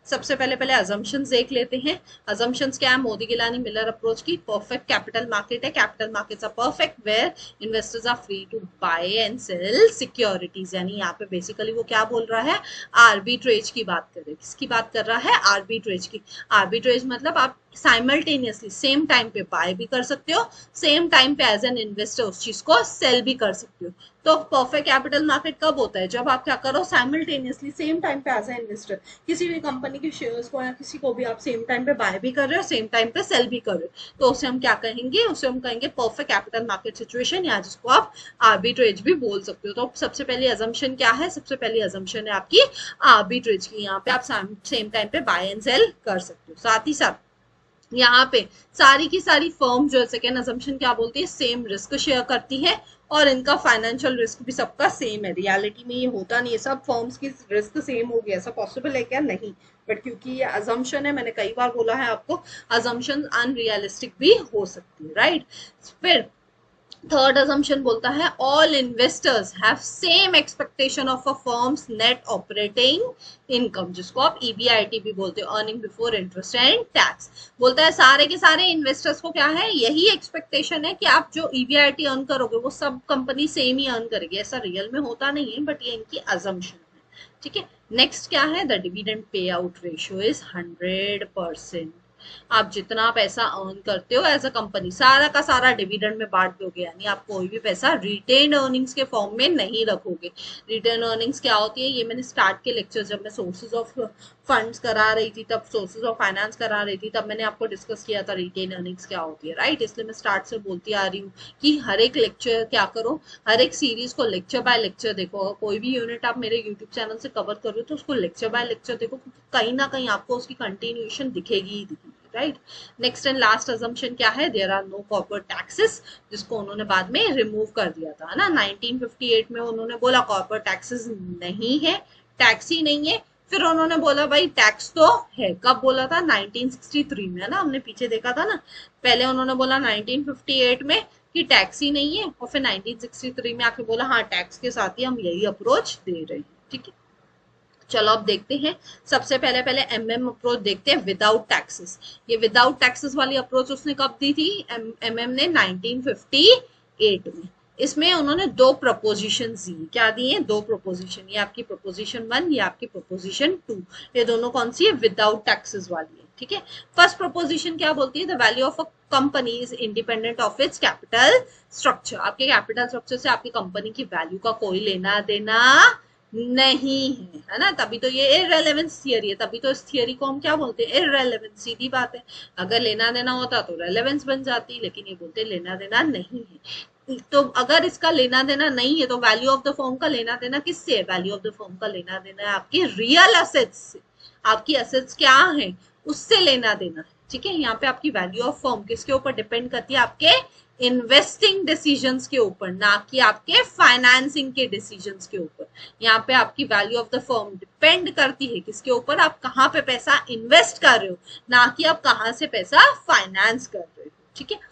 Speaker 1: सबसे पहले पहले अजम्पशंस देख लेते हैं। अजम्पशंस क्या है मोदी गिलानी मिलर अप्रोच की? परफेक्ट कैपिटल मार्केट है, capital markets are perfect where investors are free to buy and sell securities. यानी यहाँ पे बेसिकली वो क्या बोल रहा है? आर्बिट्रेज की बात कर रहे हैं। किसकी बात कर रहा है? आर्बिट्रेज की। आर्बिट्रेज मतलब आप साइमल्टेनियसली सेम टाइम पे बाय भी कर सकते हो, सेम टाइम पे एज एन इन्वेस्टर उस चीज को सेल भी कर सकते हो। तो परफेक्ट कैपिटल मार्केट कब होता है? जब आप क्या करो, साइमल्टेनियसली सेम टाइम पे एज एन इन्वेस्टर किसी भी कंपनी के शेयर्स को या किसी को भी आप सेम टाइम पे बाय भी कर रहे हो, सेम टाइम पे सेल भी कर रहे हो, तो उसे हम क्या कहेंगे? उसे हम कहेंगे परफेक्ट कैपिटल मार्केट सिचुएशन, या जिसको आप आर्बिट्रेज भी बोल सकते हो। तो सबसे पहली अजम्पशन क्या है? सबसे पहली अजम्पशन है आपकी आर्बिट्रेज की। यहाँ पे आप सेम टाइम पे बाय एंड सेल कर सकते हो। साथ ही साथ यहाँ पे सारी की सारी फर्म जो सेकेंड अजम्पशन क्या बोलती है? सेम रिस्क शेयर करती है और इनका फाइनेंशियल रिस्क भी सबका सेम है। रियलिटी में ये होता नहीं है, सब फर्म्स की रिस्क सेम होगी, ऐसा पॉसिबल है क्या? नहीं। बट क्योंकि ये अजम्पशन है, मैंने कई बार बोला है आपको, अजम्पशन अनरियलिस्टिक भी हो सकती है, राइट। फिर थर्ड assumption बोलता है all investors have same expectation of a firm's net operating income, जिसको आप EBIT भी बोलते हो, earning before interest and tax। बोलता है सारे के सारे इन्वेस्टर्स को क्या है? यही एक्सपेक्टेशन है कि आप जो EBIT अर्न करोगे वो सब कंपनी सेम ही अर्न करेगी। ऐसा रियल में होता नहीं है, बट ये इनकी अजम्पशन है, ठीक है। नेक्स्ट क्या है? The dividend pay out ratio is 100%। आप जितना पैसा अर्न करते हो एज अ कंपनी, सारा का सारा डिविडेंड में बांट दोगे, यानी आप कोई भी पैसा रिटेन अर्निंग्स के फॉर्म में नहीं रखोगे। रिटेन अर्निंग्स क्या होती है? ये मैंने स्टार्ट के लेक्चर जब मैं सोर्सेज ऑफ फंड्स करा रही थी, तब सोर्सेज ऑफ फाइनेंस करा रही थी, तब मैंने आपको डिस्कस किया था रिटेन अर्निंग्स क्या होती है, राइट। इसलिए मैं स्टार्ट से बोलती आ रही हूँ कि हर एक लेक्चर क्या करो, हर एक सीरीज को लेक्चर बाय लेक्चर देखो। कोई भी यूनिट आप मेरे यूट्यूब चैनल से कवर कर रहे हो तो उसको लेक्चर बाय लेक्चर देखो, कहीं ना कहीं आपको उसकी कंटिन्यूएशन दिखेगी ही दिखेगी, right. Next and last assumption क्या है, there are no corporate taxes, जिसको उन्होंने बाद में रिमूव कर दिया था, है ना। 1958 में उन्होंने बोला कॉर्पोरेट टैक्सेस नहीं है, टैक्स ही नहीं है। फिर उन्होंने बोला भाई टैक्स तो है, कब बोला था, 1963 में, है ना, हमने पीछे देखा था ना। पहले उन्होंने बोला 1958 में कि टैक्स ही नहीं है, और फिर 1963 में आके बोला हाँ टैक्स के साथ ही हम यही अप्रोच दे रहे हैं, ठीक है। चलो अब देखते हैं, सबसे पहले पहले एमएम अप्रोच देखते हैं विदाउट टैक्सेस। ये विदाउट टैक्सेस वाली अप्रोच उसने कब दी थी, एमएम ने 1958 में। इसमें उन्होंने दो प्रपोजिशन दी, क्या दिए, दो प्रपोजिशन, ये आपकी प्रपोजिशन 1, ये आपकी प्रपोजिशन 2। ये दोनों कौन सी है, विदाउट टैक्सेस वाली है, ठीक है। फर्स्ट प्रपोजिशन क्या बोलती है, the value of a company is independent of its capital structure. आपके कैपिटल स्ट्रक्चर से आपकी कंपनी की वैल्यू का कोई लेना देना नहीं है ना। तभी तो ये इररेलेवेंस थियरी है, तभी तो इस थियरी को हम क्या बोलते हैं, इररेलेवेंस। सीधी बात है, अगर लेना देना होता तो रेलेवेंस बन जाती, लेकिन ये बोलते लेना देना नहीं है। तो अगर इसका लेना देना नहीं है तो वैल्यू ऑफ द फर्म का लेना देना किससे है, वैल्यू ऑफ द फर्म का लेना देना है आपकी रियल असेट्स से। आपकी असेट्स क्या है, उससे लेना देना है, ठीक है। यहाँ पे आपकी वैल्यू ऑफ फर्म किसके ऊपर डिपेंड करती है, आपके इन्वेस्टिंग डिसीजंस के ऊपर, ना कि आपके फाइनेंसिंग के डिसीजंस के ऊपर। यहाँ पे आपकी value of the firm depend करती है किसके ऊपर, आप कहाँ पे पैसा इन्वेस्ट कर रहे हो, ना कि आप कहाँ से पैसा फाइनेंस कर रहे हो, ठीक है।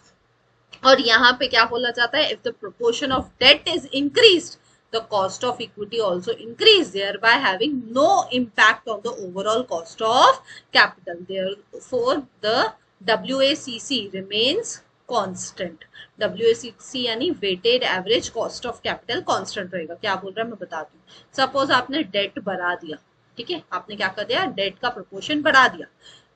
Speaker 1: और यहाँ पे क्या बोला जाता है, if the proportion of debt is increased the cost of equity also increase, thereby having no impact on the overall cost of capital. Therefore the WACC remains constant. WACC यानी weighted average cost of capital constant रहेगा। क्या बोल रहा है मैं बताती हूँ। Suppose आपने डेट बढ़ा दिया, ठीक है, आपने क्या कर दिया, डेट का प्रोपोर्शन बढ़ा दिया,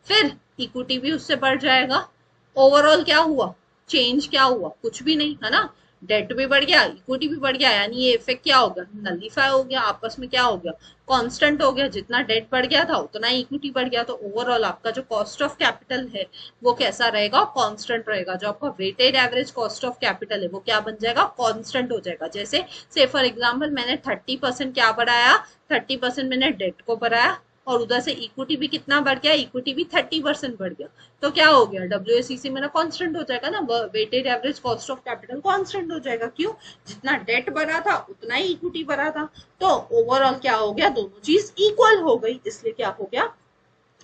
Speaker 1: फिर इक्विटी भी उससे बढ़ जाएगा। ओवरऑल क्या हुआ, चेंज क्या हुआ, कुछ भी नहीं, है ना। डेट भी बढ़ गया, इक्विटी भी बढ़ गया, यानी ये इफेक्ट क्या हो गया, नलीफाई हो गया, आपस में क्या हो गया, कांस्टेंट हो गया। जितना डेट बढ़ गया था उतना ही इक्विटी बढ़ गया, तो ओवरऑल आपका जो कॉस्ट ऑफ कैपिटल है वो कैसा रहेगा, कांस्टेंट रहेगा। जो आपका weighted average cost of capital है वो क्या बन जाएगा, कांस्टेंट हो जाएगा। जैसे से फॉर एग्जांपल मैंने 30% क्या बढ़ाया, 30% मैंने डेट को बढ़ाया, और उधर से इक्विटी भी कितना बढ़ गया, इक्विटी भी 30% बढ़ गया, तो क्या हो गया, WACC मेरा कांस्टेंट हो जाएगा ना, weighted average cost of capital constant हो जाएगा। क्यों, जितना डेट बढ़ा था उतना ही इक्विटी बढ़ा था, तो ओवरऑल क्या हो गया, दोनों चीज इक्वल हो गई, इसलिए क्या हो गया,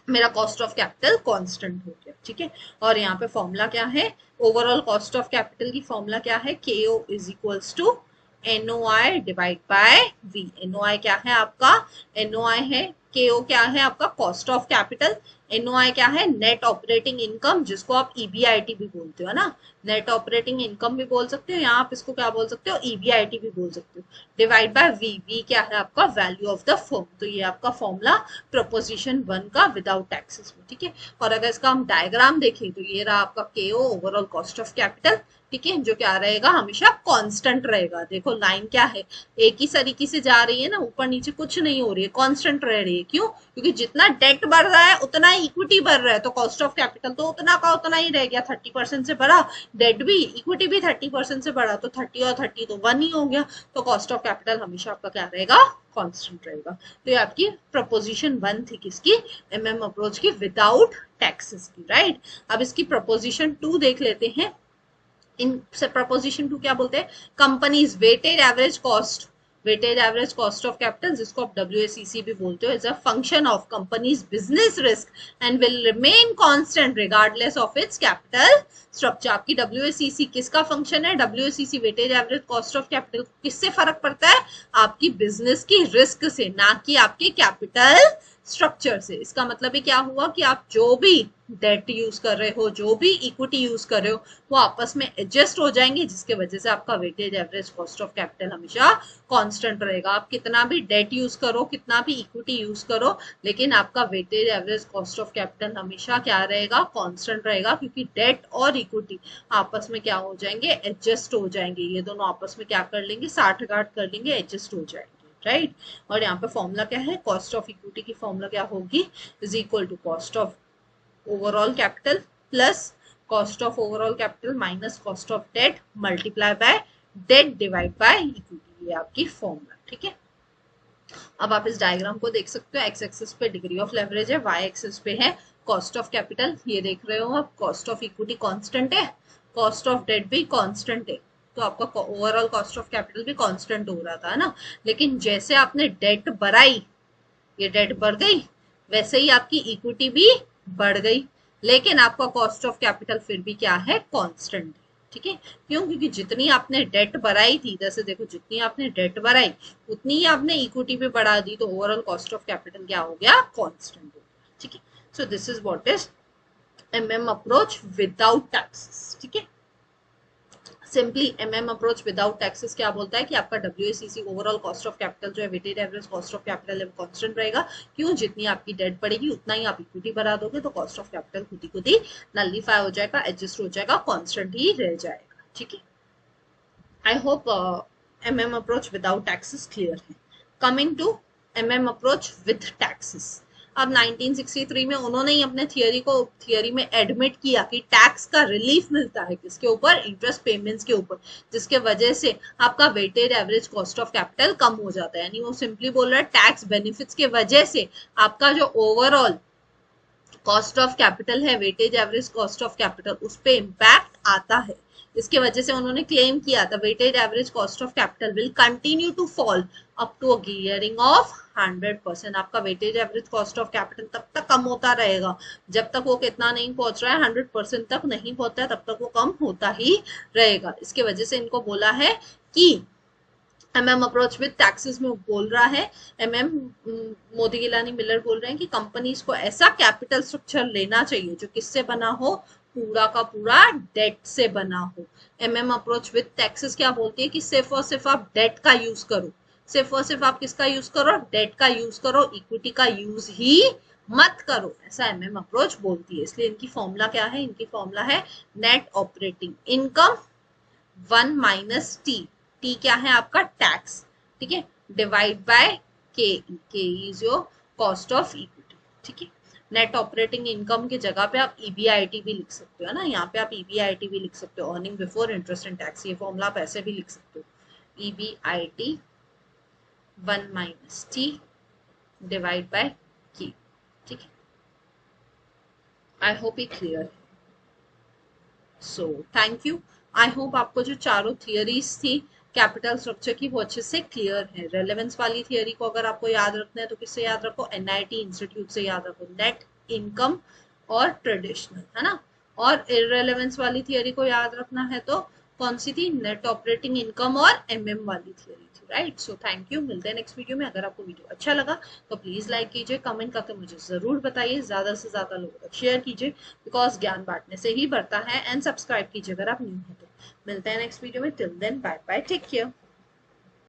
Speaker 1: मेरा कॉस्ट ऑफ कैपिटल कांस्टेंट हो गया, ठीक है। और यहाँ पे फॉर्मूला क्या है, ओवरऑल कॉस्ट ऑफ कैपिटल की फॉर्मूला क्या है, KO is equals to NOI divide by V। NOI क्या है आपका, NOI है, KO क्या है आपका, कॉस्ट ऑफ कैपिटल, NOI क्या है, नेट ऑपरेटिंग इनकम, जिसको आप EBIT भी बोलते हो ना, नेट ऑपरेटिंग इनकम भी बोल सकते हो, यहाँ आप इसको क्या बोल सकते हो, EBIT भी बोल सकते हो, डिवाइड बाय V। V क्या है आपका, वैल्यू ऑफ द फर्म। तो ये आपका फॉर्मूला प्रोपोजिशन 1 का विदाउट टैक्सेस में, ठीक है। और अगर इसका हम डायग्राम देखें तो ये रहा आपका KO, overall cost of capital, ठीक है, जो क्या रहेगा, हमेशा कांस्टेंट रहेगा। देखो लाइन क्या है, एक ही तरीके से जा रही है ना, ऊपर नीचे कुछ नहीं हो रही है, कांस्टेंट रह रही है। क्यों, क्योंकि जितना डेट बढ़ रहा है उतना ही इक्विटी बढ़ रहा है, तो कॉस्ट ऑफ कैपिटल तो उतना का उतना ही रह गया। 30% से बढ़ा, डेट भी, इक्विटी भी 30% से बढ़ा, तो 30 और 30 तो 1 ही हो गया, तो कॉस्ट ऑफ कैपिटल हमेशा आपका क्या रहेगा, कांस्टेंट रहेगा। तो ये आपकी प्रपोजिशन 1 थी किसकी, MM अप्रोच की, विदाउट टैक्सेस की, राइट। अब इसकी प्रपोजिशन 2 देख लेते हैं। इन प्रपोजिशन 2 क्या बोलते हैं, companies weighted average cost, weighted average cost of capital, जिसको आप WACC भी बोलते हो, is a function of companies business risk and will remain constant regardless of its capital structure. आपकी WACC किसका फंक्शन है, WACC weighted average cost of capital, किससे फर्क पड़ता है, आपकी बिजनेस की रिस्क से, ना कि आपके कैपिटल स्ट्रक्चर से। इसका मतलब ही क्या हुआ कि आप जो भी डेट यूज कर रहे हो, जो भी इक्विटी यूज कर रहे हो, वो आपस में एडजस्ट हो जाएंगे, जिसके वजह से आपका weightage average cost of capital हमेशा कांस्टेंट रहेगा। आप कितना भी डेट यूज करो, कितना भी इक्विटी यूज करो, लेकिन आपका weightage average cost of capital हमेशा क्या रहेगा, कांस्टेंट रहेगा, क्योंकि डेट और इक्विटी आपस में क्या हो जाएंगे, एडजस्ट हो जाएंगे। ये दोनों आपस में क्या कर लेंगे, साठ गांठ कर लेंगे, एडजस्ट हो जाएंगे, राइट। और यहाँ पे फॉर्मूला क्या है, कॉस्ट ऑफ इक्विटी की फॉर्मूला क्या होगी, is equal to cost of overall capital plus cost of overall capital minus cost of debt multiply by debt divide by equity, ये आपकी फॉर्मूला। ठीक है, अब आप इस डायग्राम को देख सकते हो, एक्स एक्सिस पे डिग्री ऑफ लेवरेज है, वाई एक्सिस पे है कॉस्ट ऑफ कैपिटल, ये देख रहे हो आप, कॉस्ट ऑफ इक्विटी कांस्टेंट है, कॉस्ट ऑफ डेट भी कांस्टेंट है, तो आपका ओवरऑल कॉस्ट ऑफ कैपिटल भी कांस्टेंट हो रहा था ना। लेकिन जैसे आपने डेट बढ़ाई, ये डेट बढ़ गई, वैसे ही आपकी इक्विटी भी बढ़ गई, लेकिन आपका कॉस्ट ऑफ कैपिटल फिर भी क्या है, कांस्टेंट। ठीक है, क्यों, क्योंकि जितनी आपने डेट बढ़ाई थी, जैसे देखो जितनी आपने डेट बढ़ाई उतनी ही आपने इक्विटी भी बढ़ा दी, तो ओवरऑल कॉस्ट ऑफ कैपिटल क्या हो गया, कांस्टेंट हो गया। ठीक है, so this is what is MM approach without taxes. ठीक है, simply MM approach without taxes क्या बोलता है कि आपका WACC overall cost of capital जो है, weighted average cost of capital है, वो कांस्टेंट रहेगा। क्यों, जितनी आपकी डेट बढ़ेगी उतना ही आप इक्विटी बढ़ा दोगे, तो कॉस्ट ऑफ कैपिटल खुद ही नलिफाई हो जाएगा, एडजस्ट हो जाएगा, कांस्टेंट ही रह जाएगा। ठीक है, I hope M M approach without taxes clear है। Coming to M M approach with taxes, अब 1963 में उन्होंने ही अपने थियरी में एडमिट किया कि टैक्स का रिलीफ मिलता है किसके ऊपर, इंटरेस्ट पेमेंट्स के ऊपर, जिसके वजह से आपका weighted average cost of capital कम हो जाता है। यानी वो सिंपली बोल रहा है टैक्स बेनिफिट्स के वजह से आपका जो ओवरऑल कॉस्ट ऑफ कैपिटल है, weightage average cost of capital, उस पर इम्पैक्ट आता है। इसके वजह से उन्होंने क्लेम किया था weighted average cost of capital will continue to fall up to a gearing of 100%। आपका weightage average cost of capital तब तक कम होता रहेगा जब तक वो कितना नहीं पहुंच रहा है, 100% तक नहीं पहुंचता है, तब तक वो कम होता ही रहेगा। इसके वजह से इनको बोला है कि एमएम अप्रोच विद टैक्सेस में बोल रहा है, एमएम मोदी गिलानी मिलर बोल रहे हैं कि कंपनीज को ऐसा कैपिटल स्ट्रक्चर लेना चाहिए जो किससे बना हो, पूरा का पूरा डेट से बना हो। एमएम अप्रोच विद टैक्सेस क्या बोलती है कि सिर्फ और सिर्फ आप डेट का यूज करो, सिर्फ और सिर्फ आप किसका यूज करो, डेट का यूज करो, इक्विटी का यूज ही मत करो, ऐसा एमएम अप्रोच बोलती है। इसलिए इनकी फॉर्मूला क्या है, इनकी फॉर्मूला है net operating income 1 minus T, T क्या है आपका टैक्स, ठीक है, डिवाइड बाय के, के is your cost of equity. ठीक है, नेट ऑपरेटिंग इनकम की जगह पे आप ईबीआईटी भी लिख सकते हो ना, यहाँ पे आप ईबीआईटी भी लिख सकते हो, earning before interest and tax, ये फॉर्मूला आप ऐसे भी लिख सकते हो, EBIT 1 minus T divide by के। ठीक है, आई होप ये क्लियर है। So thank you, I hope आपको जो चारों थियरीज थी कैपिटल स्ट्रक्चर की वो अच्छे से क्लियर है। रेलेवेंस वाली थियरी को अगर आपको याद रखना है तो किससे याद रखो, एनआईटी इंस्टीट्यूट से याद रखो, नेट इनकम और ट्रेडिशनल, है ना। और इररेलेवेंस वाली थियरी को याद रखना है तो कौन सी थी, नेट ऑपरेटिंग इनकम और एमएम वाली थियरी थी, राइट। सो थैंक यू, मिलते हैं नेक्स्ट वीडियो में। अगर आपको वीडियो अच्छा लगा तो प्लीज लाइक कीजिए, कमेंट करके मुझे जरूर बताइए, ज्यादा से ज्यादा लोगों तक शेयर कीजिए, बिकॉज ज्ञान बांटने से ही बढ़ता है। एंड सब्सक्राइब कीजिए अगर आप न्यू हैं तो। मिलते हैं नेक्स्ट वीडियो में, till then bye bye, take care.